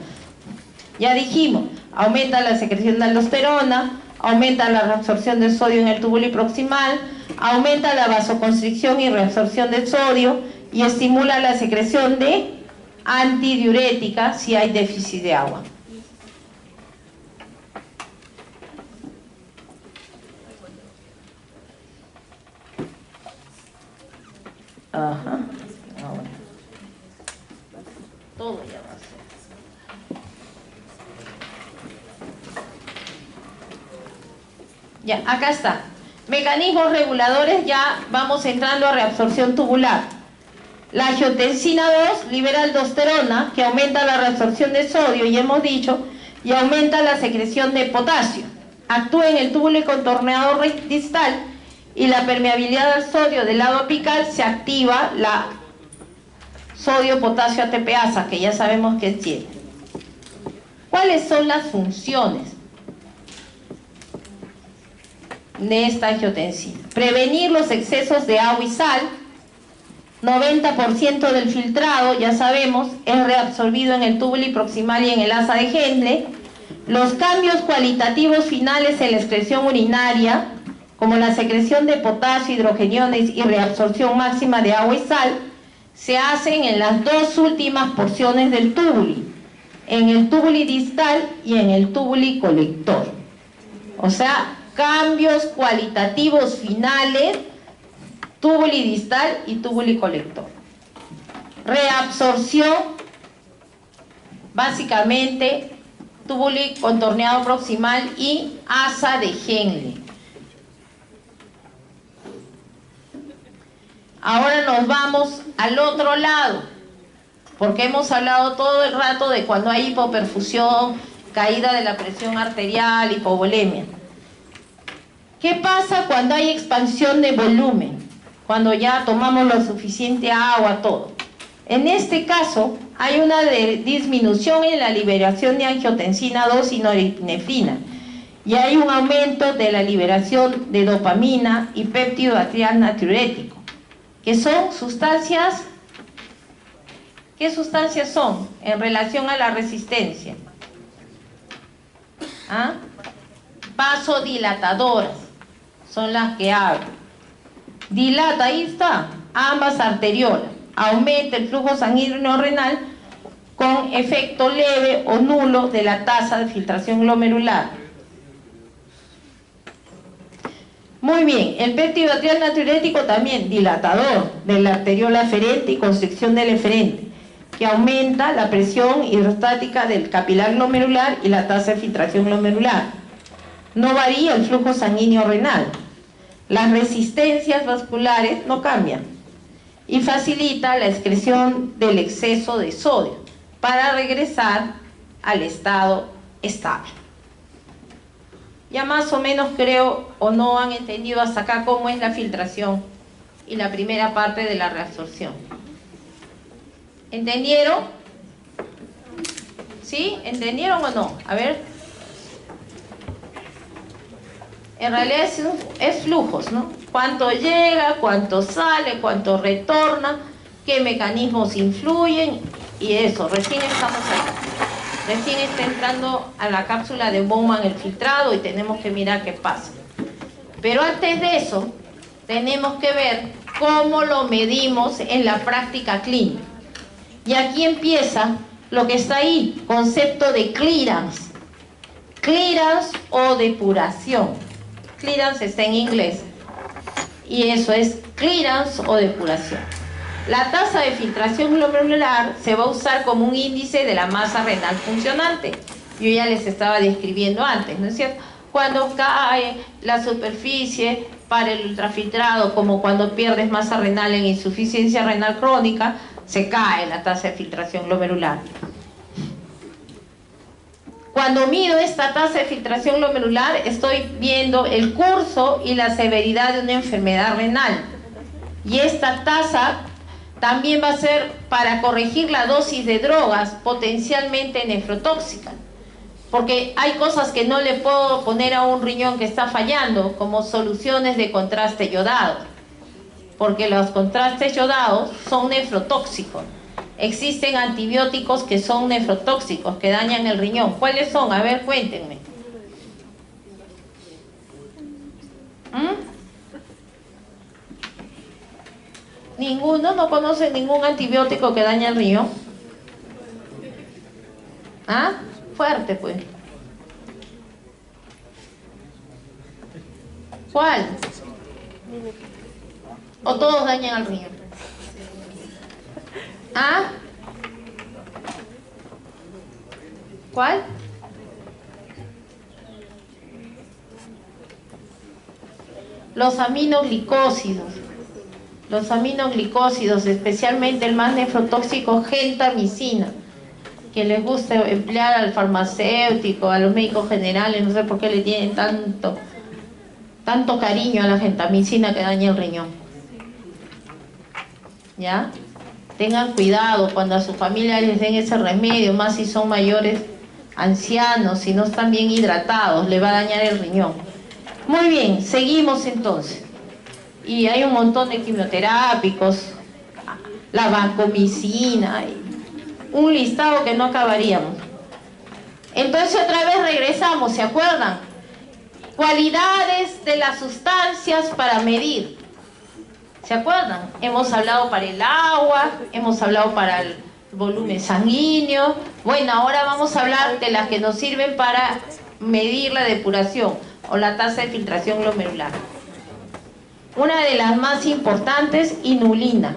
A: Ya dijimos, aumenta la secreción de aldosterona, aumenta la reabsorción de sodio en el túbulo proximal, aumenta la vasoconstricción y reabsorción de sodio y estimula la secreción de antidiurética si hay déficit de agua. Ajá, ahora. Todo ya va a ser. Ya, acá está. Mecanismos reguladores, ya vamos entrando a reabsorción tubular. La angiotensina 2 libera aldosterona, que aumenta la reabsorción de sodio, y hemos dicho, y aumenta la secreción de potasio. Actúa en el túbulo contorneador distal, y la permeabilidad al sodio del lado apical se activa la sodio-potasio ATPasa, que ya sabemos que tiene. ¿Cuáles son las funciones de esta angiotensina? Prevenir los excesos de agua y sal. 90% del filtrado, ya sabemos, es reabsorbido en el túbulo proximal y en el asa de Henle. Los cambios cualitativos finales en la excreción urinaria, como la secreción de potasio, hidrogeniones y reabsorción máxima de agua y sal, se hacen en las dos últimas porciones del túbulo, en el túbulo distal y en el túbulo colector. O sea, cambios cualitativos finales, túbulo distal y túbulo colector. Reabsorción, básicamente, túbulo contorneado proximal y asa de Henle. Ahora nos vamos al otro lado, porque hemos hablado todo el rato de cuando hay hipoperfusión, caída de la presión arterial, hipovolemia. ¿Qué pasa cuando hay expansión de volumen? Cuando ya tomamos lo suficiente agua, todo. En este caso, hay una disminución en la liberación de angiotensina 2 y norepinefrina. Y hay un aumento de la liberación de dopamina y péptido atrial natriurético, que son sustancias. ¿Qué sustancias son en relación a la resistencia? ¿Ah? Vasodilatadoras, son las que hablo. Dilata, ahí está, ambas arteriolas. Aumenta el flujo sanguíneo renal con efecto leve o nulo de la tasa de filtración glomerular. Muy bien, el péptido atrial natriurético también dilatador de la arteriola eferente y constricción del eferente, que aumenta la presión hidrostática del capilar glomerular y la tasa de filtración glomerular. No varía el flujo sanguíneo renal. Las resistencias vasculares no cambian. Y facilita la excreción del exceso de sodio para regresar al estado estable. Ya más o menos creo o no han entendido hasta acá cómo es la filtración y la primera parte de la reabsorción. ¿Entendieron? ¿Sí? ¿Entendieron o no? A ver. En realidad es flujos, ¿no? Cuánto llega, cuánto sale, cuánto retorna, qué mecanismos influyen y eso. Recién estamos ahí. Recién está entrando a la cápsula de Bowman el filtrado y tenemos que mirar qué pasa. Pero antes de eso, tenemos que ver cómo lo medimos en la práctica clínica. Y aquí empieza lo que está ahí, concepto de clearance. Clearance o depuración. Clearance está en inglés. Y eso es clearance o depuración. La tasa de filtración glomerular se va a usar como un índice de la masa renal funcionante. Yo ya les estaba describiendo antes, ¿no es cierto? Cuando cae la superficie para el ultrafiltrado, como cuando pierdes masa renal en insuficiencia renal crónica, se cae la tasa de filtración glomerular. Cuando mido esta tasa de filtración glomerular, estoy viendo el curso y la severidad de una enfermedad renal. Y esta tasa también va a ser para corregir la dosis de drogas potencialmente nefrotóxicas. Porque hay cosas que no le puedo poner a un riñón que está fallando, como soluciones de contraste yodado. Porque los contrastes yodados son nefrotóxicos. Existen antibióticos que son nefrotóxicos, que dañan el riñón. ¿Cuáles son? A ver, cuéntenme. ¿Ninguno? ¿No conoce ningún antibiótico que daña el riñón? ¿Ah? Fuerte, pues. ¿Cuál? ¿O todos dañan al riñón? ¿Ah? ¿Cuál? Los aminoglicósidos. Los aminoglicósidos, especialmente el más nefrotóxico, gentamicina, que les gusta emplear al farmacéutico, a los médicos generales, no sé por qué le tienen tanto cariño a la gentamicina que daña el riñón. ¿Ya? Tengan cuidado cuando a su familia les den ese remedio, más si son mayores, ancianos, si no están bien hidratados, le va a dañar el riñón. Muy bien, seguimos entonces. Y hay un montón de quimioterápicos, la vancomicina, un listado que no acabaríamos. Entonces otra vez regresamos, ¿se acuerdan? Cualidades de las sustancias para medir. ¿Se acuerdan? Hemos hablado para el agua, hemos hablado para el volumen sanguíneo. Bueno, ahora vamos a hablar de las que nos sirven para medir la depuración o la tasa de filtración glomerular. Una de las más importantes, inulina,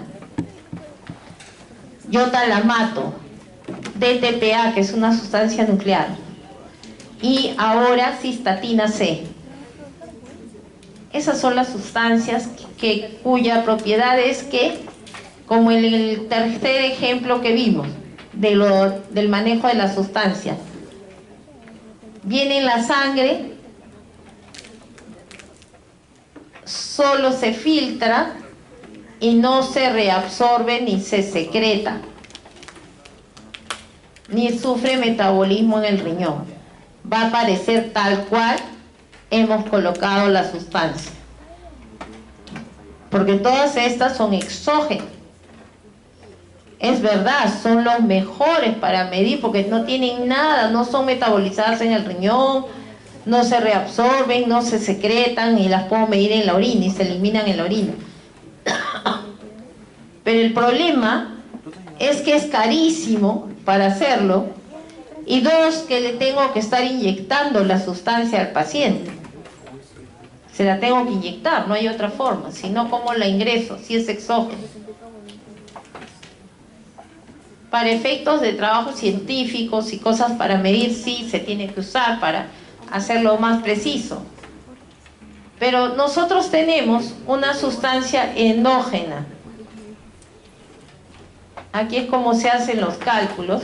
A: iotalamato, DTPA, que es una sustancia nuclear, y ahora cistatina C. Esas son las sustancias cuya propiedad es que, como en el tercer ejemplo que vimos, del manejo de las sustancias, viene en la sangre, solo se filtra y no se reabsorbe ni se secreta, ni sufre metabolismo en el riñón. Va a aparecer tal cual hemos colocado la sustancia, porque todas estas son exógenas. Es verdad, son los mejores para medir porque no tienen nada, no son metabolizadas en el riñón, no se reabsorben, no se secretan y las puedo medir en la orina y se eliminan en la orina. Pero el problema es que es carísimo para hacerlo, y dos, que le tengo que estar inyectando la sustancia al paciente. Se la tengo que inyectar, no hay otra forma, si no, ¿cómo la ingreso? Si es exógeno. Para efectos de trabajos científicos y cosas para medir, sí, se tiene que usar para hacerlo más preciso. Pero nosotros tenemos una sustancia endógena. Aquí es como se hacen los cálculos.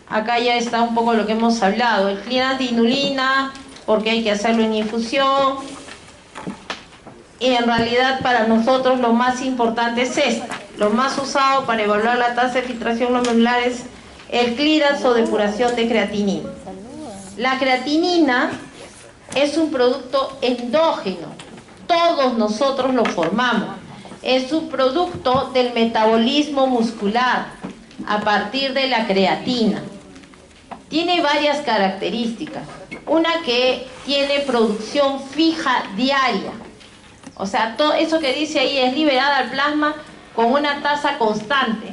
A: Acá ya está un poco lo que hemos hablado. El clearance de inulina, porque hay que hacerlo en infusión. Y en realidad para nosotros lo más importante es esta. Lo más usado para evaluar la tasa de filtración glomerular es el clearance o depuración de creatinina. La creatinina es un producto endógeno. Todos nosotros lo formamos. Es un producto del metabolismo muscular a partir de la creatina. Tiene varias características. Una, que tiene producción fija diaria. O sea, todo eso que dice ahí es liberada al plasma con una tasa constante.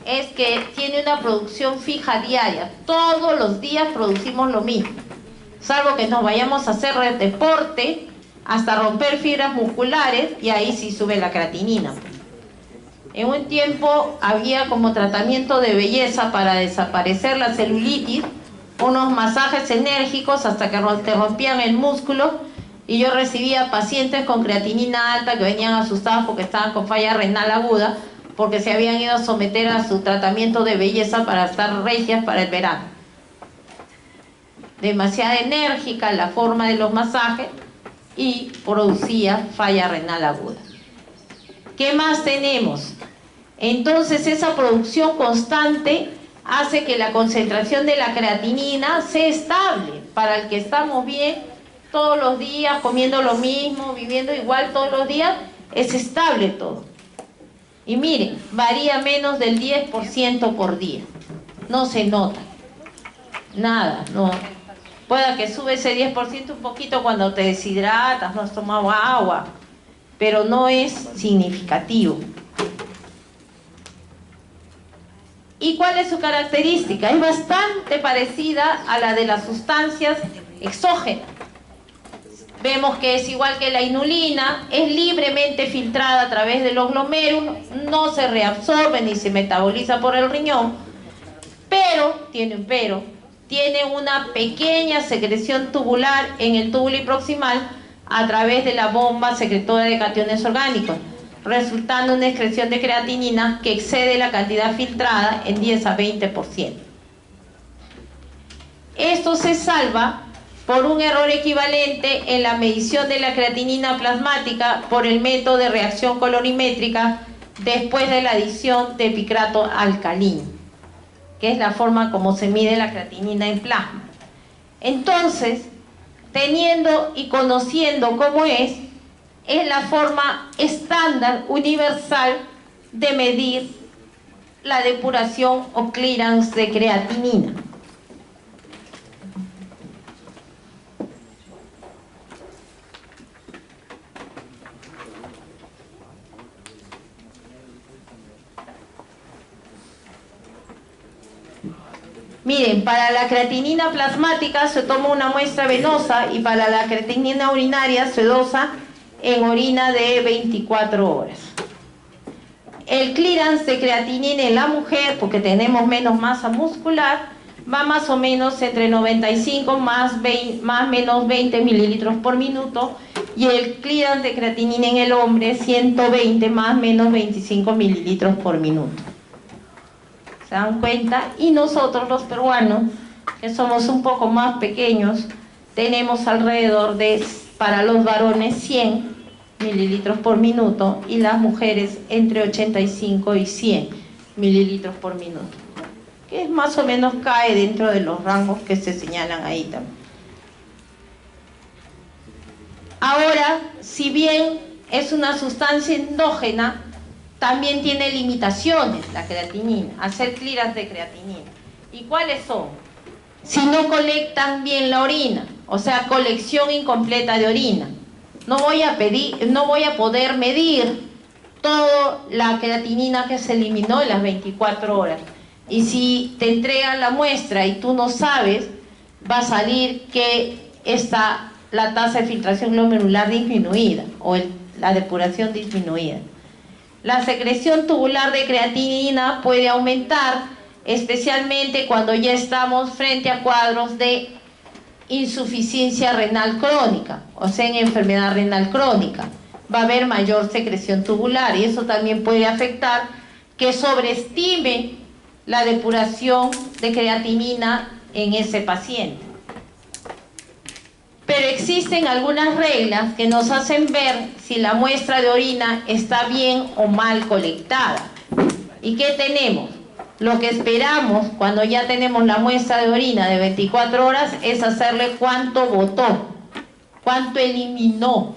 A: Es que tiene una producción fija diaria. Todos los días producimos lo mismo. Salvo que nos vayamos a hacer deporte hasta romper fibras musculares, y ahí sí sube la creatinina. En un tiempo había como tratamiento de belleza para desaparecer la celulitis, unos masajes enérgicos hasta que te rompían el músculo, y yo recibía pacientes con creatinina alta que venían asustados porque estaban con falla renal aguda, porque se habían ido a someter a su tratamiento de belleza para estar regias para el verano. Demasiado enérgica la forma de los masajes y producía falla renal aguda. ¿Qué más tenemos? Entonces esa producción constante hace que la concentración de la creatinina sea estable. Para el que estamos bien todos los días, comiendo lo mismo, viviendo igual todos los días, es estable todo. Y miren, varía menos del 10% por día. No se nota. Nada, no. Pueda que sube ese 10% un poquito cuando te deshidratas, no has tomado agua, pero no es significativo. ¿Y cuál es su característica? Es bastante parecida a la de las sustancias exógenas. Vemos que es igual que la inulina, es libremente filtrada a través de los glomérulos, no se reabsorbe ni se metaboliza por el riñón, pero, tiene un pero, tiene una pequeña secreción tubular en el túbulo proximal a través de la bomba secretora de cationes orgánicos, resultando una excreción de creatinina que excede la cantidad filtrada en 10 a 20%. Esto se salva por un error equivalente en la medición de la creatinina plasmática por el método de reacción colorimétrica después de la adición de picriato alcalino, que es la forma como se mide la creatinina en plasma. Entonces, teniendo y conociendo cómo es la forma estándar universal de medir la depuración o clearance de creatinina. Miren, para la creatinina plasmática se toma una muestra venosa y para la creatinina urinaria se dosa en orina de 24 horas. El clearance de creatinina en la mujer, porque tenemos menos masa muscular, va más o menos entre 95 más menos 20 mililitros por minuto, y el clearance de creatinina en el hombre 120 más menos 25 mililitros por minuto. ¿Se dan cuenta? Y nosotros los peruanos que somos un poco más pequeños, tenemos alrededor de, para los varones, 100 mililitros por minuto y las mujeres entre 85 y 100 mililitros por minuto, que más o menos cae dentro de los rangos que se señalan ahí también. Ahora, si bien es una sustancia endógena, también tiene limitaciones la creatinina, hacer clearance de creatinina. ¿Y cuáles son? Si no colectan bien la orina, o sea, colección incompleta de orina. No voy a poder medir toda la creatinina que se eliminó en las 24 horas. Y si te entregan la muestra y tú no sabes, va a salir que está la tasa de filtración glomerular disminuida o la depuración disminuida. La secreción tubular de creatinina puede aumentar, especialmente cuando ya estamos frente a cuadros de insuficiencia renal crónica, o sea, en enfermedad renal crónica. Va a haber mayor secreción tubular y eso también puede afectar que sobreestime la depuración de creatinina en ese paciente. Pero existen algunas reglas que nos hacen ver si la muestra de orina está bien o mal colectada. ¿Y qué tenemos? Lo que esperamos cuando ya tenemos la muestra de orina de 24 horas es hacerle cuánto botó, cuánto eliminó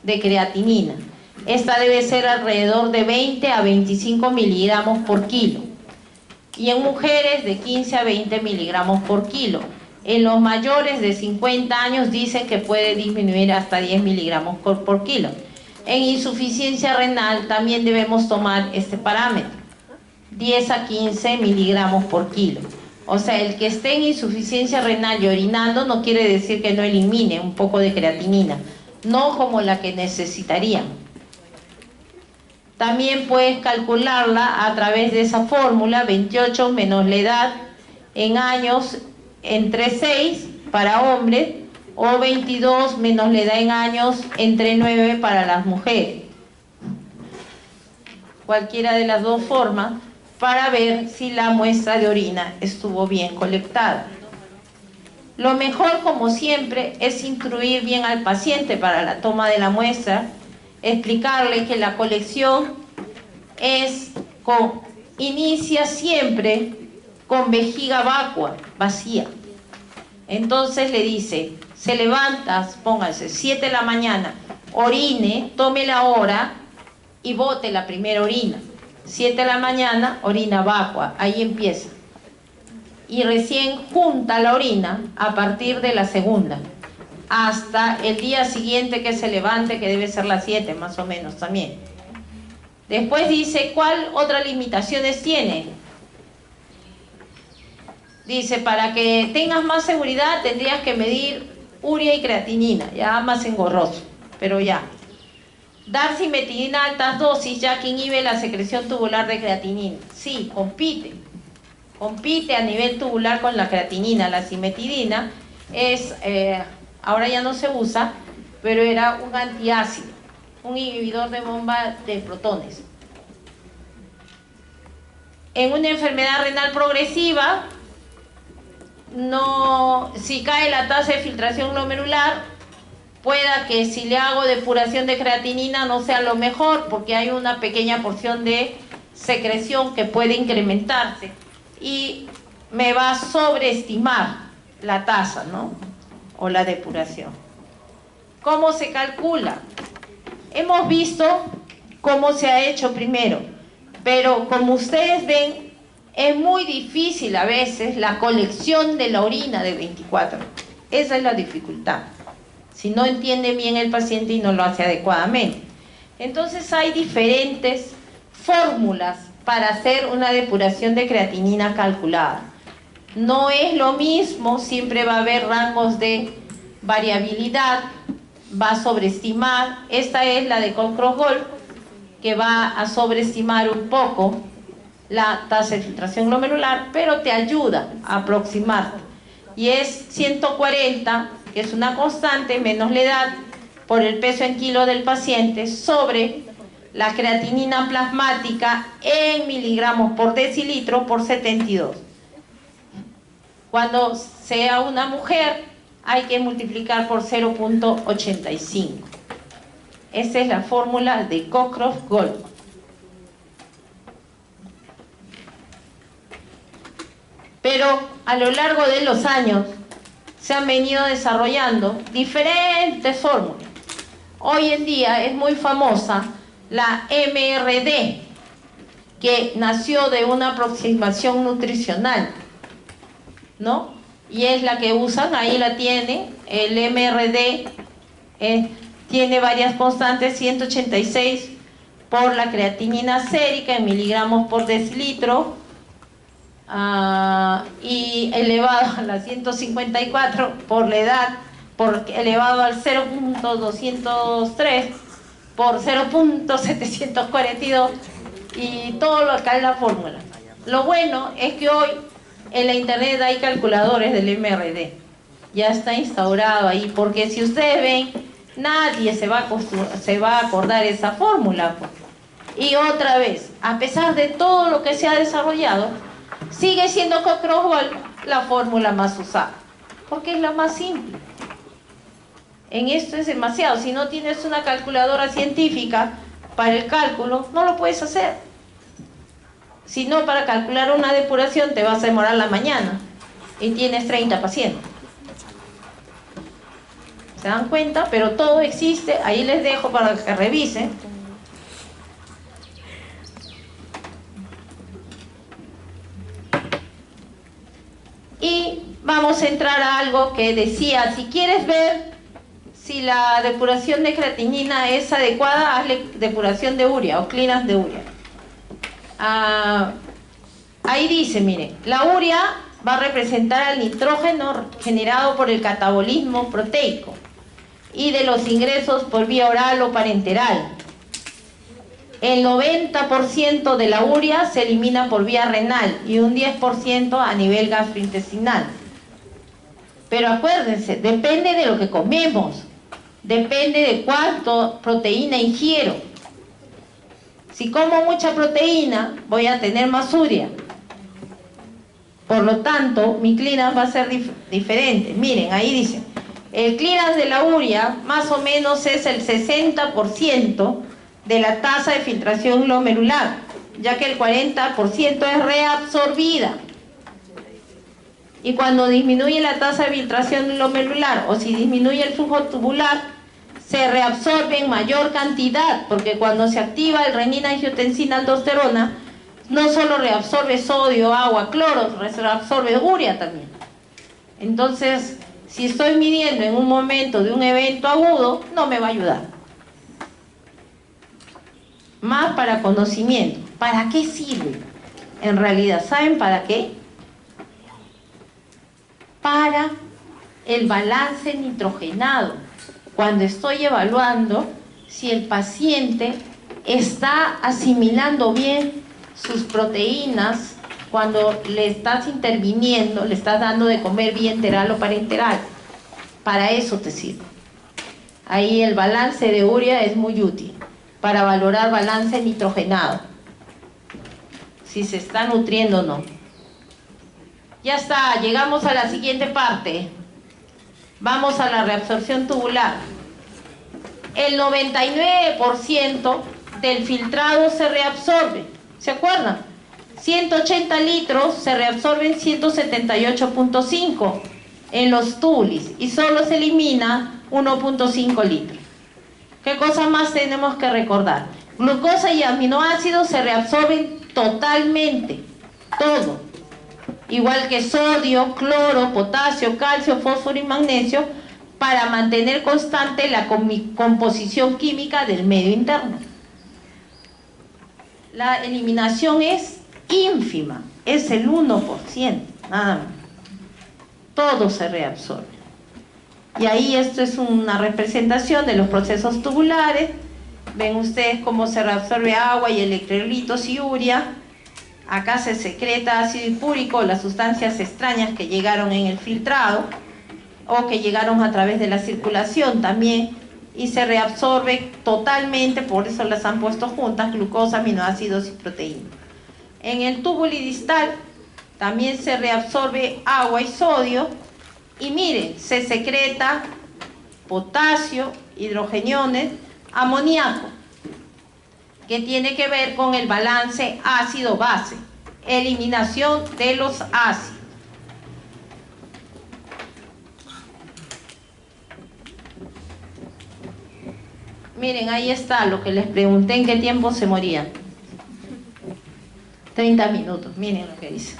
A: de creatinina. Esta debe ser alrededor de 20 a 25 miligramos por kilo. Y en mujeres de 15 a 20 miligramos por kilo. En los mayores de 50 años dicen que puede disminuir hasta 10 miligramos por kilo. En insuficiencia renal también debemos tomar este parámetro, 10 a 15 miligramos por kilo. O sea, el que esté en insuficiencia renal y orinando no quiere decir que no elimine un poco de creatinina, no como la que necesitarían. También puedes calcularla a través de esa fórmula, 28 menos la edad en años entre 6 para hombres o 22 menos la edad en años entre 9 para las mujeres. Cualquiera de las dos formas para ver si la muestra de orina estuvo bien colectada. Lo mejor, como siempre, es instruir bien al paciente para la toma de la muestra, explicarle que la colección inicia siempre con vejiga vacua, vacía. Entonces le dice, se levanta, póngase 7 de la mañana, orine, tome la hora y bote la primera orina. 7 de la mañana, orina vacua, ahí empieza. Y recién junta la orina a partir de la segunda, hasta el día siguiente que se levante, que debe ser las 7 más o menos también. Después dice, ¿cuál otras limitaciones tiene? Dice, para que tengas más seguridad tendrías que medir urea y creatinina, ya más engorroso, pero ya. Dar cimetidina a altas dosis, ya que inhibe la secreción tubular de creatinina. Sí, compite a nivel tubular con la creatinina. La cimetidina es, ahora ya no se usa, pero era un antiácido, un inhibidor de bomba de protones. En una enfermedad renal progresiva, si cae la tasa de filtración glomerular, pueda que si le hago depuración de creatinina no sea lo mejor, porque hay una pequeña porción de secreción que puede incrementarse y me va a sobreestimar la tasa, ¿no? O la depuración. ¿Cómo se calcula? Hemos visto cómo se ha hecho primero, pero como ustedes ven, es muy difícil a veces la colección de la orina de 24. Esa es la dificultad. Si no entiende bien el paciente y no lo hace adecuadamente. Entonces hay diferentes fórmulas para hacer una depuración de creatinina calculada. No es lo mismo, siempre va a haber rangos de variabilidad, va a sobreestimar. Esta es la de Con-Cross-Golf, que va a sobreestimar un poco la tasa de filtración glomerular, pero te ayuda a aproximarte. Y es 140, que es una constante, menos la edad, por el peso en kilo del paciente, sobre la creatinina plasmática en miligramos por decilitro por 72. Cuando sea una mujer, hay que multiplicar por 0.85. Esa es la fórmula de Cockcroft-Goldman. Pero a lo largo de los años se han venido desarrollando diferentes fórmulas. Hoy en día es muy famosa la MRD, que nació de una aproximación nutricional, ¿no? Y es la que usan, ahí la tienen, el MRD tiene varias constantes, 186 por la creatinina sérica en miligramos por decilitro, y elevado a la 154 por la edad, elevado al 0.203 por 0.742, y todo lo acá en la fórmula. Lo bueno es que hoy en la internet hay calculadores del MRD, ya está instaurado ahí, porque si ustedes ven, nadie se va a acordar esa fórmula. Y otra vez, a pesar de todo lo que se ha desarrollado, sigue siendo Cockcroft-Goldman la fórmula más usada, porque es la más simple. En esto es demasiado. Si no tienes una calculadora científica para el cálculo, no lo puedes hacer. Si no, para calcular una depuración te vas a demorar la mañana y tienes 30 pacientes. ¿Se dan cuenta? Pero todo existe. Ahí les dejo para que revisen. Y vamos a entrar a algo que decía, si quieres ver si la depuración de creatinina es adecuada, hazle depuración de urea o clearance de urea. Ahí dice, miren, la urea va a representar al nitrógeno generado por el catabolismo proteico y de los ingresos por vía oral o parenteral. El 90% de la urea se elimina por vía renal y un 10% a nivel gastrointestinal. Pero acuérdense, depende de lo que comemos, depende de cuánto proteína ingiero. Si como mucha proteína, voy a tener más urea. Por lo tanto, mi clearance va a ser diferente. Miren, ahí dice, el clearance de la urea más o menos es el 60% de la tasa de filtración glomerular, ya que el 40% es reabsorbida. Y cuando disminuye la tasa de filtración glomerular o si disminuye el flujo tubular, se reabsorbe en mayor cantidad, porque cuando se activa el renina-angiotensina-aldosterona, no solo reabsorbe sodio, agua, cloro, reabsorbe urea también. Entonces, si estoy midiendo en un momento de un evento agudo, no me va a ayudar. Más para conocimiento. ¿Para qué sirve? En realidad, ¿saben para qué? Para el balance nitrogenado. Cuando estoy evaluando si el paciente está asimilando bien sus proteínas, cuando le estás interviniendo, le estás dando de comer bienteral o parenteral. Para eso te sirve. Ahí el balance de urea es muy útil para valorar balance nitrogenado, si se está nutriendo o no. Ya está, llegamos a la siguiente parte. Vamos a la reabsorción tubular. El 99% del filtrado se reabsorbe. ¿Se acuerdan? 180 litros se reabsorben 178.5 en los tubulis y solo se elimina 1.5 litros. ¿Qué cosa más tenemos que recordar? Glucosa y aminoácidos se reabsorben totalmente, todo. Igual que sodio, cloro, potasio, calcio, fósforo y magnesio, para mantener constante la composición química del medio interno. La eliminación es ínfima, es el 1%, nada más. Todo se reabsorbe. Y ahí esto es una representación de los procesos tubulares. Ven ustedes cómo se reabsorbe agua y electrolitos y urea. Acá se secreta ácido hipúrico, las sustancias extrañas que llegaron en el filtrado o que llegaron a través de la circulación también, y se reabsorbe totalmente, por eso las han puesto juntas, glucosa, aminoácidos y proteínas. En el túbulo distal también se reabsorbe agua y sodio, y miren, se secreta potasio, hidrogeniones, amoníaco, que tiene que ver con el balance ácido-base, eliminación de los ácidos. Miren, ahí está lo que les pregunté, ¿en qué tiempo se morían? 30 minutos, miren lo que dice.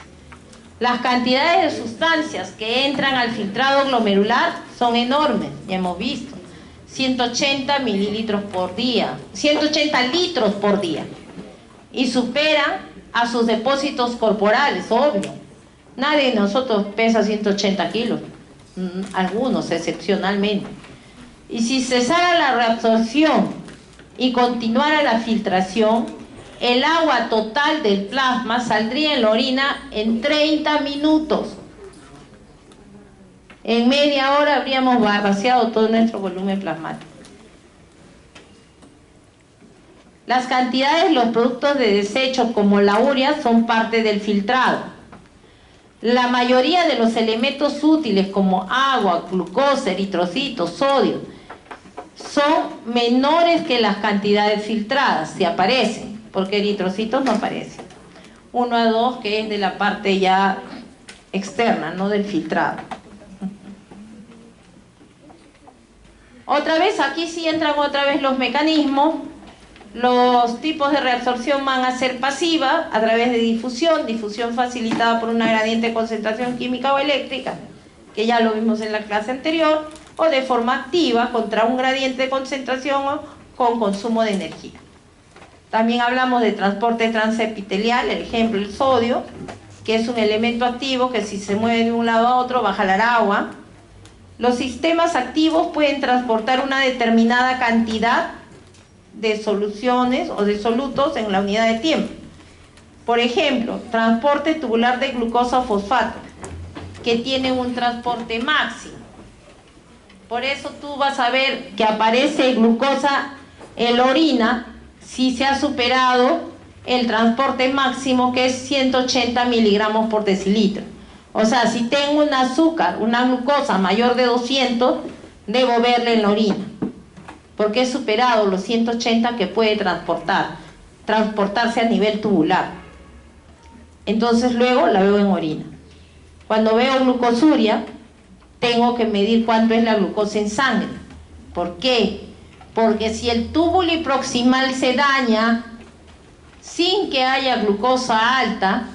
A: Las cantidades de sustancias que entran al filtrado glomerular son enormes, ya hemos visto. 180 mililitros por día, 180 litros por día. Y superan a sus depósitos corporales, obvio. Nadie de nosotros pesa 180 kilos, algunos excepcionalmente. Y si cesara la reabsorción y continuara la filtración, el agua total del plasma saldría en la orina en 30 minutos. En media hora habríamos vaciado todo nuestro volumen plasmático. Las cantidades de los productos de desecho como la urea son parte del filtrado. La mayoría de los elementos útiles como agua, glucosa, eritrocitos, sodio, son menores que las cantidades filtradas, si aparecen, porque eritrocitos no aparecen. 1 a 2, que es de la parte ya externa, no del filtrado. Otra vez, aquí sí entran otra vez los mecanismos. Los tipos de reabsorción van a ser pasiva a través de difusión facilitada por una gradiente de concentración química o eléctrica, que ya lo vimos en la clase anterior, o de forma activa contra un gradiente de concentración o con consumo de energía. También hablamos de transporte transepitelial, el ejemplo el sodio, que es un elemento activo que si se mueve de un lado a otro va a jalar agua. Los sistemas activos pueden transportar una determinada cantidad de soluciones o de solutos en la unidad de tiempo. Por ejemplo, transporte tubular de glucosa o fosfato, que tiene un transporte máximo. Por eso tú vas a ver que aparece glucosa en la orina si se ha superado el transporte máximo, que es 180 miligramos por decilitro. O sea, si tengo un azúcar, una glucosa mayor de 200, debo verla en la orina, porque he superado los 180 que puede transportarse a nivel tubular. Entonces luego la veo en orina. Cuando veo glucosuria, tengo que medir cuánto es la glucosa en sangre. ¿Por qué? Porque si el túbulo proximal se daña sin que haya glucosa alta,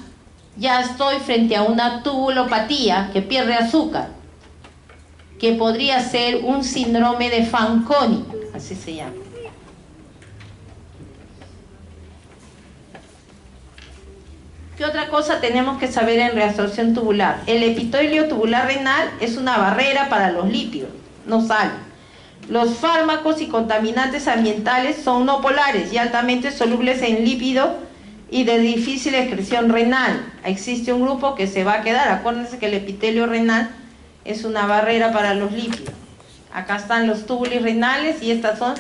A: ya estoy frente a una tubulopatía que pierde azúcar, que podría ser un síndrome de Fanconi, así se llama. ¿Qué otra cosa tenemos que saber en reabsorción tubular? El epitelio tubular renal es una barrera para los lípidos, no sale. Los fármacos y contaminantes ambientales son no polares y altamente solubles en lípidos y de difícil excreción renal. Existe un grupo que se va a quedar. Acuérdense que el epitelio renal es una barrera para los lípidos. Acá están los túbulos renales y estas son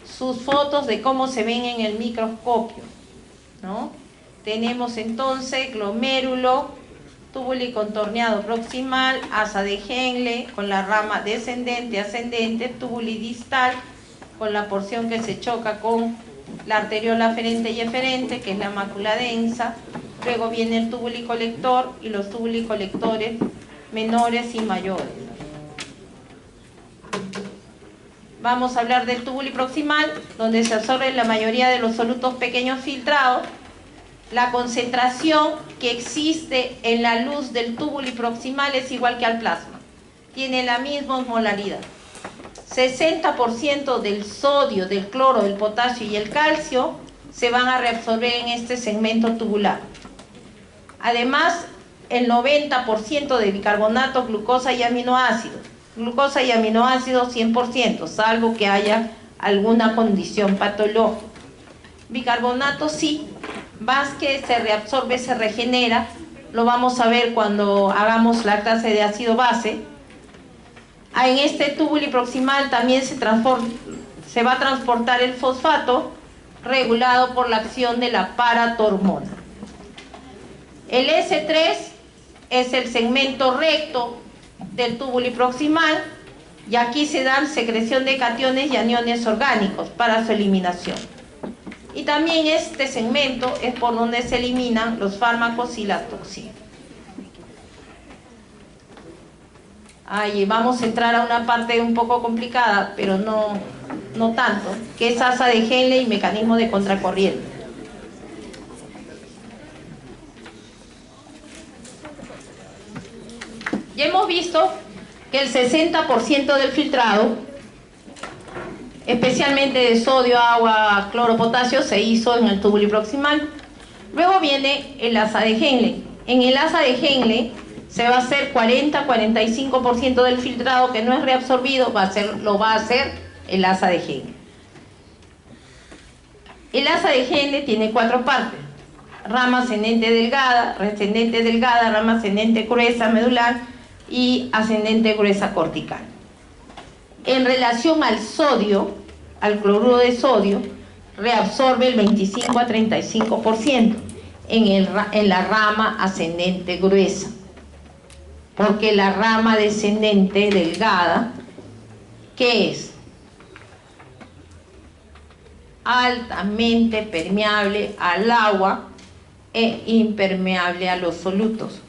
A: sus fotos de cómo se ven en el microscopio, ¿no? Tenemos entonces glomérulo, túbulo contorneado proximal, asa de Henle con la rama descendente, ascendente, túbulo distal con la porción que se choca con la arteriola aferente y eferente, que es la mácula densa. Luego viene el túbulo colector y los túbulos colectores menores y mayores. Vamos a hablar del túbulo proximal, donde se absorben la mayoría de los solutos pequeños filtrados. La concentración que existe en la luz del túbulo proximal es igual que al plasma. Tiene la misma osmolaridad. 60% del sodio, del cloro, del potasio y el calcio se van a reabsorber en este segmento tubular. Además, el 90% de bicarbonato, glucosa y aminoácidos. Glucosa y aminoácidos 100%, salvo que haya alguna condición patológica. Bicarbonato sí, más que se reabsorbe, se regenera. Lo vamos a ver cuando hagamos la clase de ácido base. En este túbulo proximal también se va a transportar el fosfato, regulado por la acción de la paratormona. El S3 es el segmento recto del túbulo proximal, y aquí se dan secreción de cationes y aniones orgánicos para su eliminación. Y también este segmento es por donde se eliminan los fármacos y la toxina. Ahí vamos a entrar a una parte un poco complicada, pero no tanto, que es asa de Henle y mecanismo de contracorriente. Ya hemos visto que el 60% del filtrado, especialmente de sodio, agua, cloro, potasio, se hizo en el túbulo proximal. Luego viene el asa de Henle. En el asa de Henle se va a hacer 40-45% del filtrado que no es reabsorbido, lo va a hacer el asa de Henle. El asa de Henle tiene 4 partes: rama ascendente delgada, descendente delgada, rama ascendente gruesa medular y ascendente gruesa cortical. En relación al sodio, al cloruro de sodio, reabsorbe el 25 a 35% en la rama ascendente gruesa, porque la rama descendente delgada, ¿qué es? Altamente permeable al agua e impermeable a los solutos.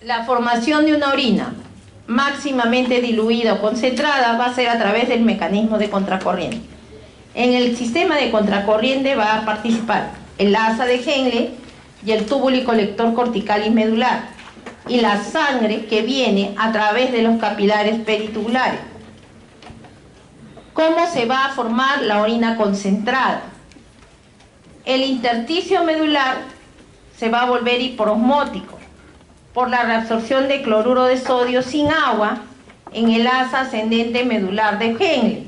A: La formación de una orina máximamente diluida o concentrada va a ser a través del mecanismo de contracorriente. En el sistema de contracorriente va a participar el asa de Henle y el túbulo y colector cortical y medular, y la sangre que viene a través de los capilares peritubulares. ¿Cómo se va a formar la orina concentrada? El intersticio medular se va a volver hiperosmótico por la reabsorción de cloruro de sodio sin agua en el asa ascendente medular de Henle.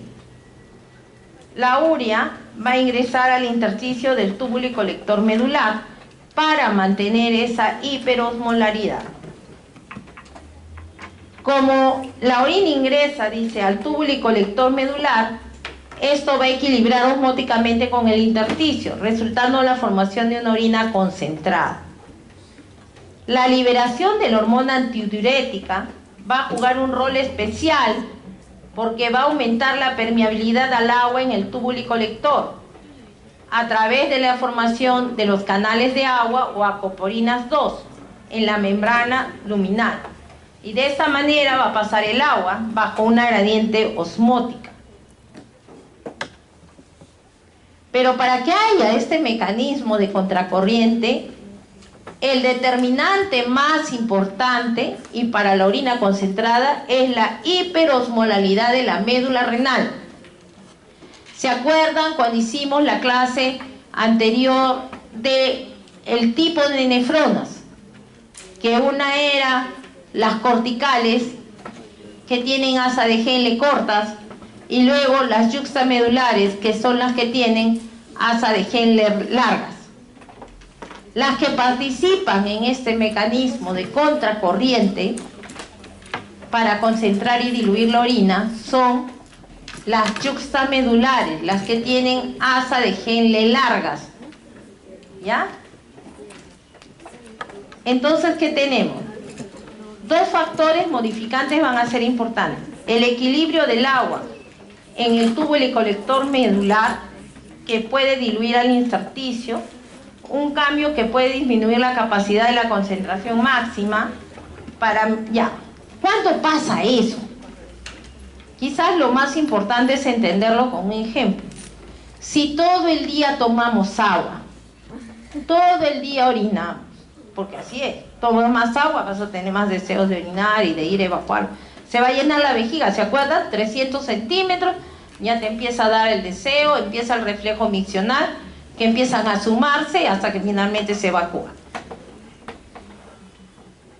A: La urea va a ingresar al intersticio del túbulo y colector medular para mantener esa hiperosmolaridad. Como la orina ingresa, dice, al túbulo y colector medular, esto va a equilibrar osmóticamente con el intersticio, resultando en la formación de una orina concentrada. La liberación de la hormona antidiurética va a jugar un rol especial porque va a aumentar la permeabilidad al agua en el túbulo y colector a través de la formación de los canales de agua o acoporinas 2 en la membrana luminal. Y de esta manera va a pasar el agua bajo una gradiente osmótica. Pero para que haya este mecanismo de contracorriente, el determinante más importante, y para la orina concentrada, es la hiperosmolaridad de la médula renal. ¿Se acuerdan cuando hicimos la clase anterior del tipo de nefronas? Que una era las corticales, que tienen asa de Henle cortas, y luego las yuxtamedulares, que son las que tienen asa de Henle largas. Las que participan en este mecanismo de contracorriente para concentrar y diluir la orina son las yuxtamedulares, las que tienen asa de Henle largas. ¿Ya? Entonces, ¿qué tenemos? Dos factores modificantes van a ser importantes: el equilibrio del agua en el túbulo y colector medular, que puede diluir al intersticio, un cambio que puede disminuir la capacidad de la concentración máxima para... Ya, ¿cuánto pasa eso? Quizás lo más importante es entenderlo con un ejemplo. Si todo el día tomamos agua, todo el día orinamos, porque así es, tomas más agua, vas a tener más deseos de orinar y de ir a evacuar. Se va a llenar la vejiga, ¿se acuerdan? 300 centímetros, ya te empieza a dar el deseo, empieza el reflejo miccional, que empiezan a sumarse hasta que finalmente se evacúa.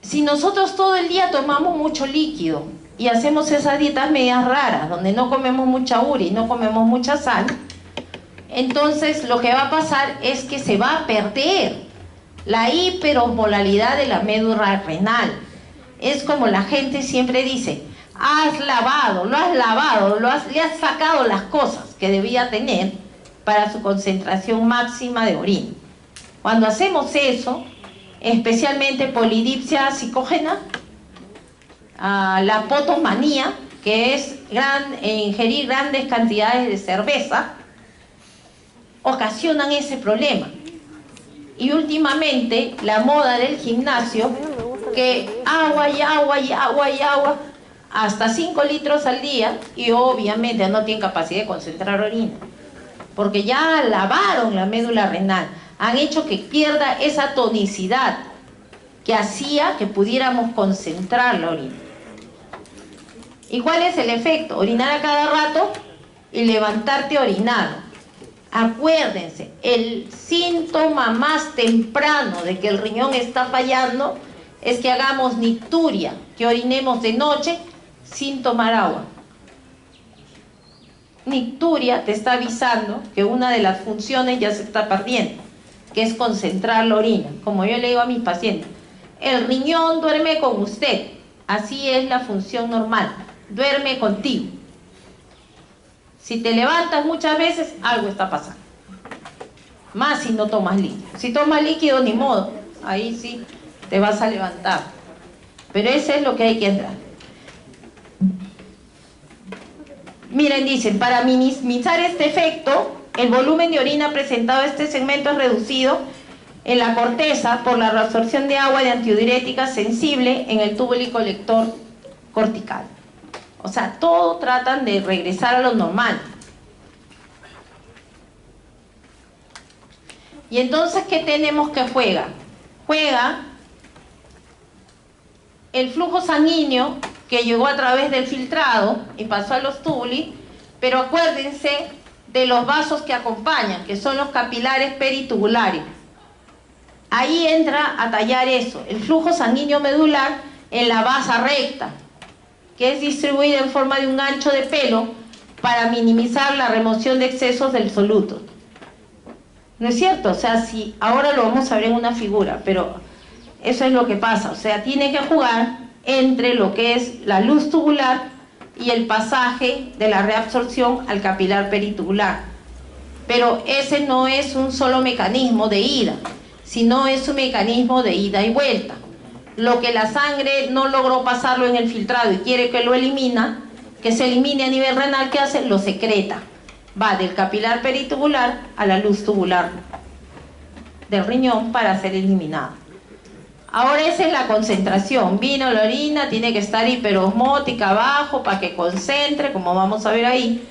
A: Si nosotros todo el día tomamos mucho líquido y hacemos esas dietas medias raras, donde no comemos mucha urea y no comemos mucha sal, entonces lo que va a pasar es que se va a perder la hiperosmolaridad de la médula renal. Es como la gente siempre dice: le has sacado las cosas que debía tener para su concentración máxima de orina. Cuando hacemos eso, especialmente polidipsia psicógena, la potomanía, que es ingerir grandes cantidades de cerveza, ocasionan ese problema. Y últimamente la moda del gimnasio, que agua y agua y agua y agua, hasta 5 litros al día, y obviamente no tienen capacidad de concentrar orina, porque ya lavaron la médula renal, han hecho que pierda esa tonicidad que hacía que pudiéramos concentrar la orina. ¿Y cuál es el efecto? Orinar a cada rato y levantarte a orinar. Acuérdense, el síntoma más temprano de que el riñón está fallando es que hagamos nicturia, que orinemos de noche sin tomar agua. Nicturia te está avisando que una de las funciones ya se está perdiendo, que es concentrar la orina. Como yo le digo a mis pacientes, el riñón duerme con usted, así es la función normal, duerme contigo. Si te levantas muchas veces, algo está pasando. Más si no tomas líquido. Si tomas líquido, ni modo, ahí sí te vas a levantar. Pero eso es lo que hay que entrar. Miren, dicen, para minimizar este efecto, el volumen de orina presentado en este segmento es reducido en la corteza por la reabsorción de agua de antidiurética sensible en el túbulo colector cortical. O sea, todo tratan de regresar a lo normal. Y entonces, ¿qué tenemos que juega? Juega el flujo sanguíneo que llegó a través del filtrado y pasó a los túbulos, pero acuérdense de los vasos que acompañan, que son los capilares peritubulares. Ahí entra a tallar eso, el flujo sanguíneo medular en la base recta, que es distribuida en forma de un gancho de pelo para minimizar la remoción de excesos del soluto. ¿No es cierto? O sea, si ahora lo vamos a ver en una figura, pero eso es lo que pasa. O sea, tiene que jugar entre lo que es la luz tubular y el pasaje de la reabsorción al capilar peritubular. Pero ese no es un solo mecanismo de ida, sino es un mecanismo de ida y vuelta. Lo que la sangre no logró pasarlo en el filtrado y quiere que lo elimina, que se elimine a nivel renal, ¿qué hace? Lo secreta. Va del capilar peritubular a la luz tubular del riñón para ser eliminado. Ahora esa es la concentración. Vino la orina, tiene que estar hiperosmótica abajo para que concentre, como vamos a ver ahí.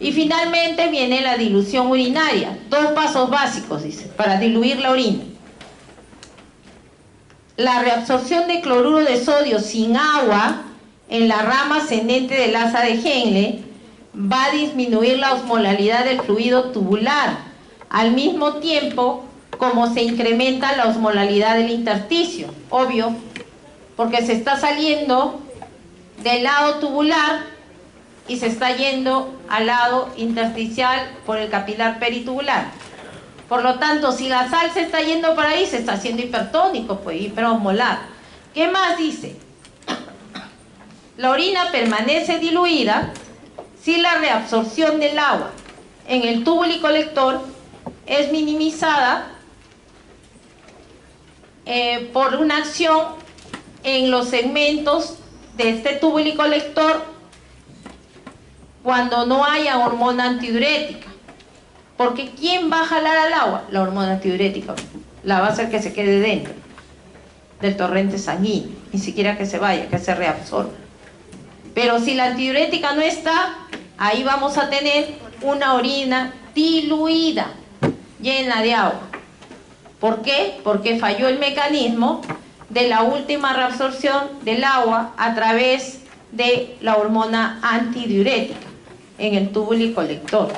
A: Y finalmente viene la dilución urinaria. 2 pasos básicos, dice, para diluir la orina. La reabsorción de cloruro de sodio sin agua en la rama ascendente del asa de Henle va a disminuir la osmolalidad del fluido tubular, al mismo tiempo como se incrementa la osmolalidad del intersticio, obvio, porque se está saliendo del lado tubular y se está yendo al lado intersticial por el capilar peritubular. Por lo tanto, si la sal se está yendo por ahí, se está haciendo hipertónico, pues hiperosmolar. ¿Qué más dice? La orina permanece diluida si la reabsorción del agua en el túbulo colector es minimizada por una acción en los segmentos de este túbulo colector cuando no haya hormona antidiurética. Porque ¿quién va a jalar al agua? La hormona antidiurética. La va a hacer que se quede dentro del torrente sanguíneo, ni siquiera que se vaya, que se reabsorba. Pero si la antidiurética no está, ahí vamos a tener una orina diluida, llena de agua. ¿Por qué? Porque falló el mecanismo de la última reabsorción del agua a través de la hormona antidiurética en el túbulo colector.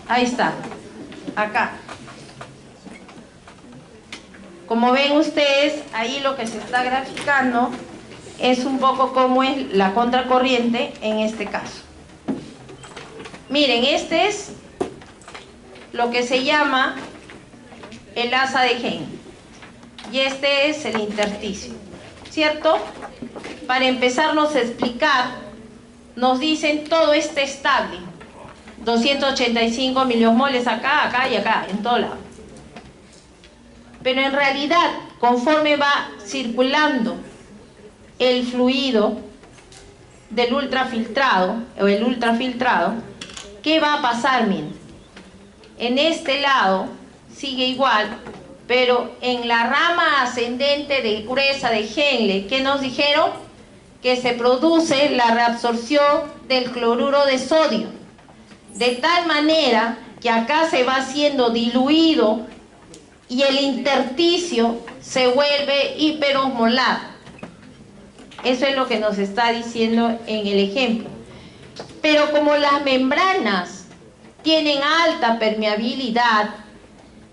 A: Ahí está, acá. Como ven ustedes, ahí lo que se está graficando es un poco cómo es la contracorriente en este caso. Miren, este es lo que se llama el asa de Henle y este es el intersticio, ¿cierto? Para empezarnos a explicar, nos dicen todo está estable, 285 miliosmoles acá, acá y acá, en todo lado. Pero en realidad, conforme va circulando el fluido del ultrafiltrado o el ultrafiltrado, ¿qué va a pasar? Miren, en este lado sigue igual, pero en la rama ascendente de gruesa de Henle, ¿qué nos dijeron? Que se produce la reabsorción del cloruro de sodio, de tal manera que acá se va siendo diluido y el intersticio se vuelve hiperosmolar. Eso es lo que nos está diciendo en el ejemplo. Pero como las membranas tienen alta permeabilidad,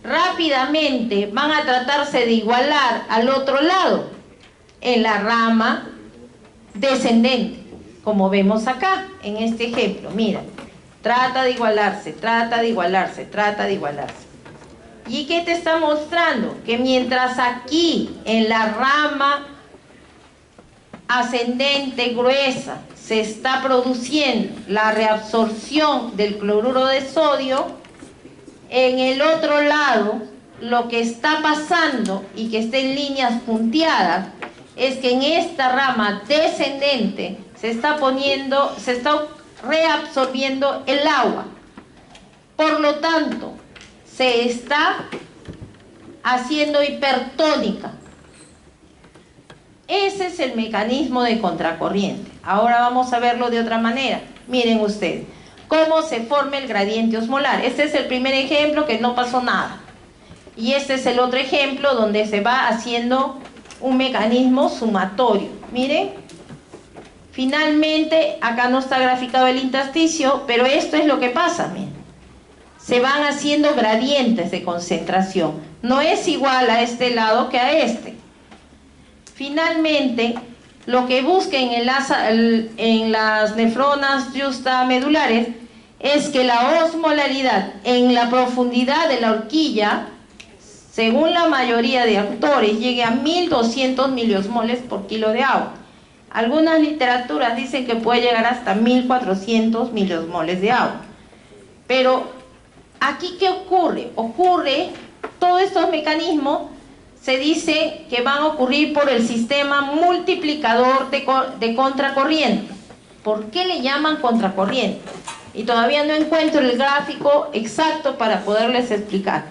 A: rápidamente van a tratarse de igualar al otro lado, en la rama descendente, como vemos acá, en este ejemplo. Mira, trata de igualarse, trata de igualarse, trata de igualarse. ¿Y qué te está mostrando? Que mientras aquí, en la rama ascendente gruesa, se está produciendo la reabsorción del cloruro de sodio, en el otro lado, lo que está pasando, y que está en líneas punteadas, es que en esta rama descendente se está reabsorbiendo el agua. Por lo tanto, se está haciendo hipertónica. Ese es el mecanismo de contracorriente. Ahora vamos a verlo de otra manera. Miren ustedes cómo se forma el gradiente osmolar. Este es el primer ejemplo que no pasó nada. Y este es el otro ejemplo donde se va haciendo un mecanismo sumatorio. Miren, finalmente acá no está graficado el intersticio, pero esto es lo que pasa, miren. Se van haciendo gradientes de concentración. No es igual a este lado que a este. Finalmente, lo que busquen en las nefronas justamedulares es que la osmolaridad en la profundidad de la horquilla, según la mayoría de autores, llegue a 1200 miliosmoles por kilo de agua. Algunas literaturas dicen que puede llegar hasta 1400 miliosmoles de agua. Pero aquí, ¿qué ocurre? Todos estos mecanismos se dice que van a ocurrir por el sistema multiplicador de contracorriente. ¿Por qué le llaman contracorriente? Y todavía no encuentro el gráfico exacto para poderles explicar.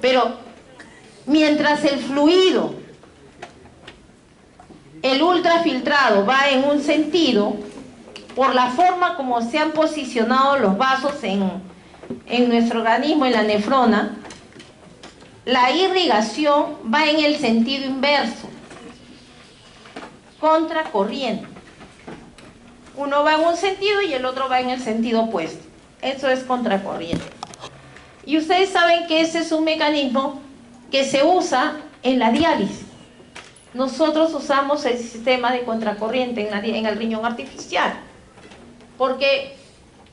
A: Pero mientras el fluido, el ultrafiltrado va en un sentido, por la forma como se han posicionado los vasos en nuestro organismo, en la nefrona, la irrigación va en el sentido inverso, contracorriente. Uno va en un sentido y el otro va en el sentido opuesto. Eso es contracorriente. Y ustedes saben que ese es un mecanismo que se usa en la diálisis. Nosotros usamos el sistema de contracorriente en el riñón artificial, porque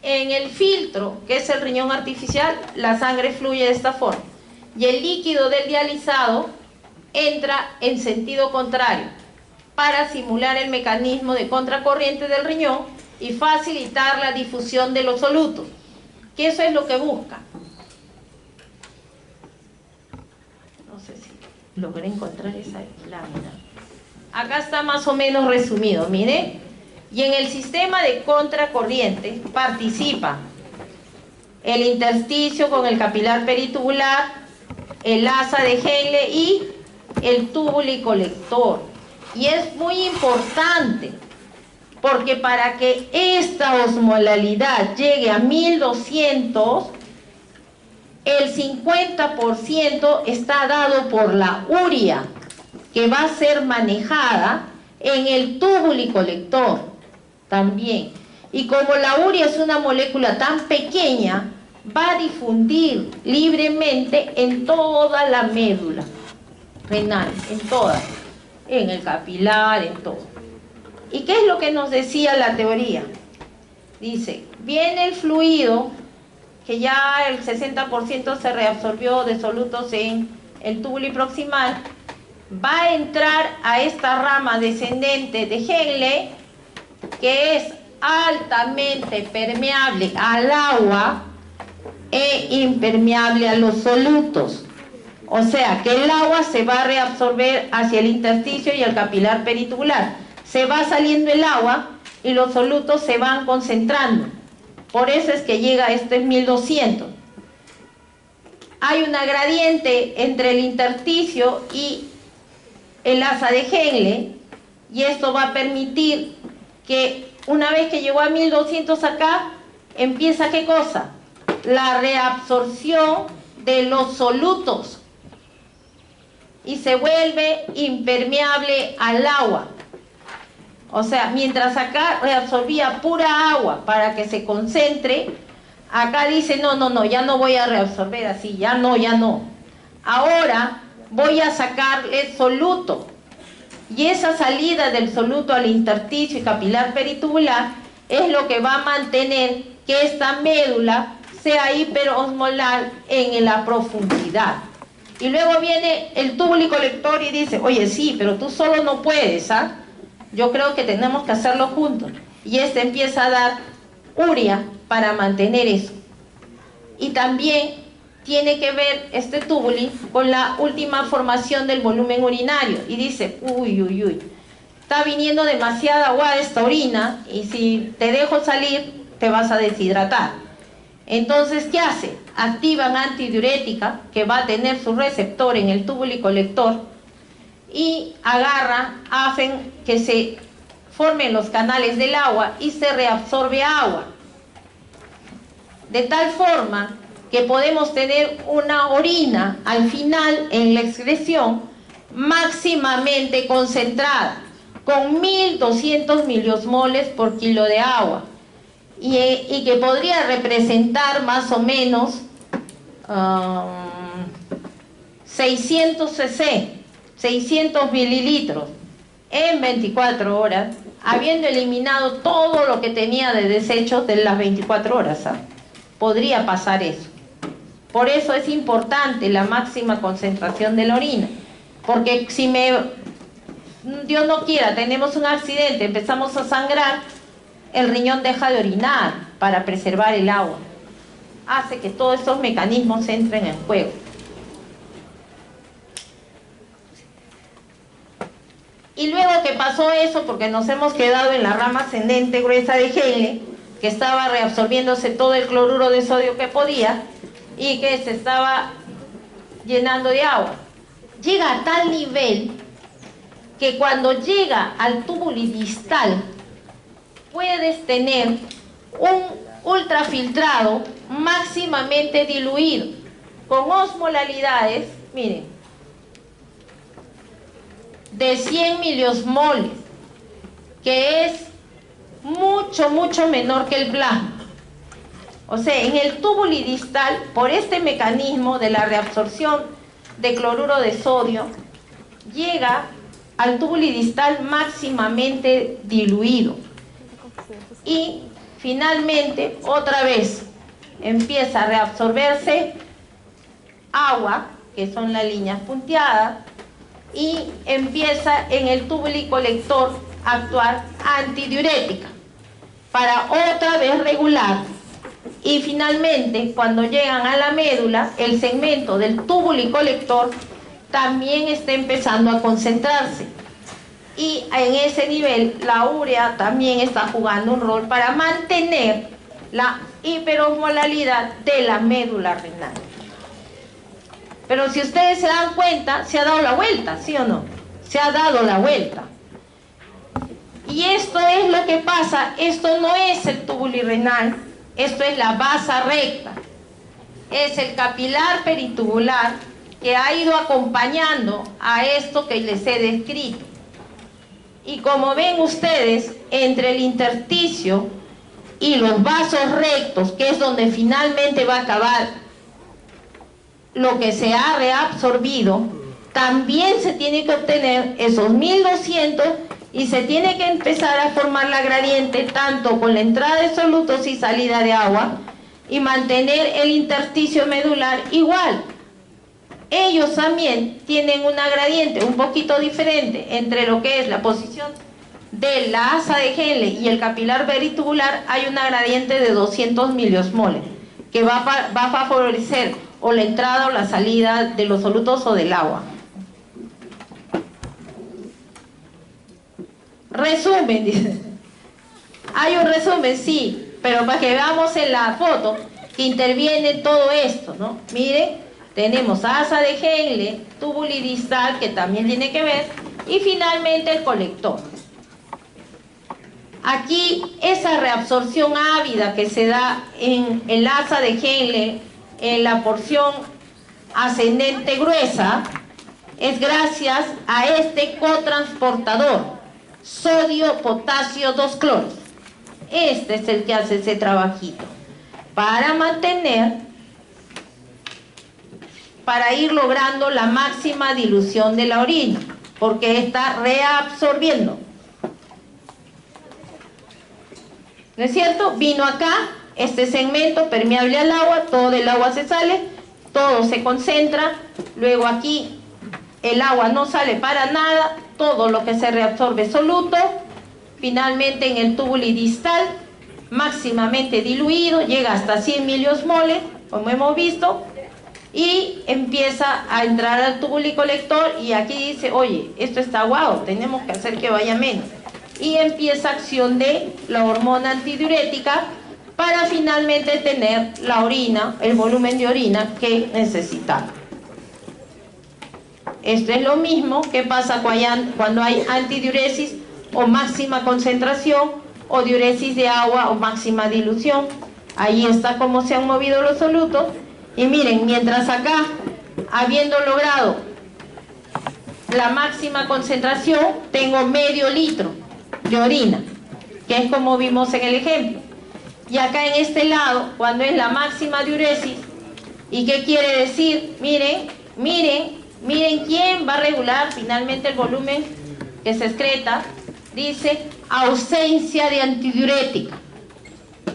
A: en el filtro, que es el riñón artificial, la sangre fluye de esta forma. Y el líquido del dializado entra en sentido contrario para simular el mecanismo de contracorriente del riñón y facilitar la difusión de los solutos, que eso es lo que busca. No sé si logré encontrar esa lámina. Acá está más o menos resumido, miren. Y en el sistema de contracorriente participa el intersticio con el capilar peritubular, el asa de Henle y el túbulo y colector. Y es muy importante porque para que esta osmolaridad llegue a 1200, el 50% está dado por la urea, que va a ser manejada en el túbulo y colector también. Y como la urea es una molécula tan pequeña, va a difundir libremente en toda la médula. renal, en todas, en el capilar, en todo. ¿Y qué es lo que nos decía la teoría? Dice, viene el fluido, que ya el 60% se reabsorbió de solutos en el túbulo proximal, va a entrar a esta rama descendente de Henle, que es altamente permeable al agua e impermeable a los solutos. O sea, que el agua se va a reabsorber hacia el intersticio y el capilar peritubular. Se va saliendo el agua y los solutos se van concentrando. Por eso es que llega a este 1200. Hay una gradiente entre el intersticio y el asa de Henle, y esto va a permitir que una vez que llegó a 1200 acá, empieza ¿qué cosa? La reabsorción de los solutos y se vuelve impermeable al agua. O sea, mientras acá reabsorbía pura agua para que se concentre, acá dice, no, ya no voy a reabsorber así, ya no. Ahora voy a sacarle soluto. Y esa salida del soluto al intersticio y capilar peritubular es lo que va a mantener que esta médula sea hiperosmolar en la profundidad. Y luego viene el túbulo colector y dice, oye, sí, pero tú solo no puedes, ¿ah? Yo creo que tenemos que hacerlo juntos. Y este empieza a dar urea para mantener eso. Y también tiene que ver este túbulo con la última formación del volumen urinario. Y dice, uy, está viniendo demasiada agua de esta orina y si te dejo salir te vas a deshidratar. Entonces, ¿qué hace? Activan antidiurética, que va a tener su receptor en el túbulo colector, y hacen que se formen los canales del agua y se reabsorbe agua. De tal forma que podemos tener una orina al final en la excreción máximamente concentrada, con 1200 miliosmoles por kilo de agua, y que podría representar más o menos 600 cc, 600 mililitros en 24 horas, habiendo eliminado todo lo que tenía de desechos de las 24 horas. ¿Sabes? Podría pasar eso. Por eso es importante la máxima concentración de la orina, porque si Dios no quiera, tenemos un accidente, empezamos a sangrar, el riñón deja de orinar para preservar el agua. Hace que todos esos mecanismos entren en juego. Y luego que pasó eso, porque nos hemos quedado en la rama ascendente gruesa de Henle, que estaba reabsorbiéndose todo el cloruro de sodio que podía y que se estaba llenando de agua. Llega a tal nivel que cuando llega al túbulo distal puedes tener un ultrafiltrado máximamente diluido con osmolalidades, miren, de 100 miliosmoles, que es mucho menor que el plasma. O sea, en el túbulo distal, por este mecanismo de la reabsorción de cloruro de sodio, llega al túbulo distal máximamente diluido. Y finalmente, otra vez, empieza a reabsorberse agua, que son las líneas punteadas, y empieza en el túbulo colector a actuar antidiurética para otra vez regular. Y finalmente, cuando llegan a la médula, el segmento del túbulo colector también está empezando a concentrarse. Y en ese nivel, la urea también está jugando un rol para mantener la hiperosmolalidad de la médula renal. Pero si ustedes se dan cuenta, se ha dado la vuelta, ¿sí o no? Se ha dado la vuelta. Y esto es lo que pasa, esto no es el túbulo renal, esto es la vasa recta. Es el capilar peritubular que ha ido acompañando a esto que les he descrito. Y como ven ustedes, entre el intersticio y los vasos rectos, que es donde finalmente va a acabar lo que se ha reabsorbido, también se tiene que obtener esos 1200 y se tiene que empezar a formar la gradiente tanto con la entrada de solutos y salida de agua y mantener el intersticio medular igual. Ellos también tienen una gradiente un poquito diferente entre lo que es la posición de la asa de Henle y el capilar veritubular. Hay una gradiente de 200 miliosmoles que va a favorecer o la entrada o la salida de los solutos o del agua. Resumen, dice. Hay un resumen, sí, pero para que veamos en la foto que interviene todo esto, ¿no? Miren, tenemos asa de Henle, tubuliristal, que también tiene que ver, y finalmente el colector. Aquí esa reabsorción ávida que se da en el asa de Henle, en la porción ascendente gruesa, es gracias a este cotransportador, sodio-potasio 2-cloro. Este es el que hace ese trabajito para mantener, para ir logrando la máxima dilución de la orina, porque está reabsorbiendo. ¿No es cierto? Vino acá, este segmento permeable al agua, todo el agua se sale, todo se concentra, luego aquí el agua no sale para nada, todo lo que se reabsorbe es soluto, finalmente en el tubuliristal, máximamente diluido, llega hasta 100 miliosmoles, como hemos visto, y empieza a entrar al tubulicolector y aquí dice, oye, esto está aguado, tenemos que hacer que vaya menos. Y empieza acción de la hormona antidiurética para finalmente tener la orina, el volumen de orina que necesitamos. Esto es lo mismo que pasa cuando hay antidiuresis o máxima concentración o diuresis de agua o máxima dilución. Ahí está cómo se han movido los solutos. Y miren, mientras acá, habiendo logrado la máxima concentración, tengo medio litro de orina, que es como vimos en el ejemplo. Y acá en este lado, cuando es la máxima diuresis, ¿y qué quiere decir? Miren quién va a regular finalmente el volumen que se excreta. Dice ausencia de antidiurética.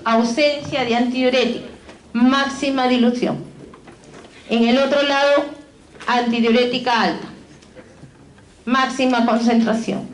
A: Ausencia de antidiurética. Máxima dilución. En el otro lado, antidiurética alta. Máxima concentración.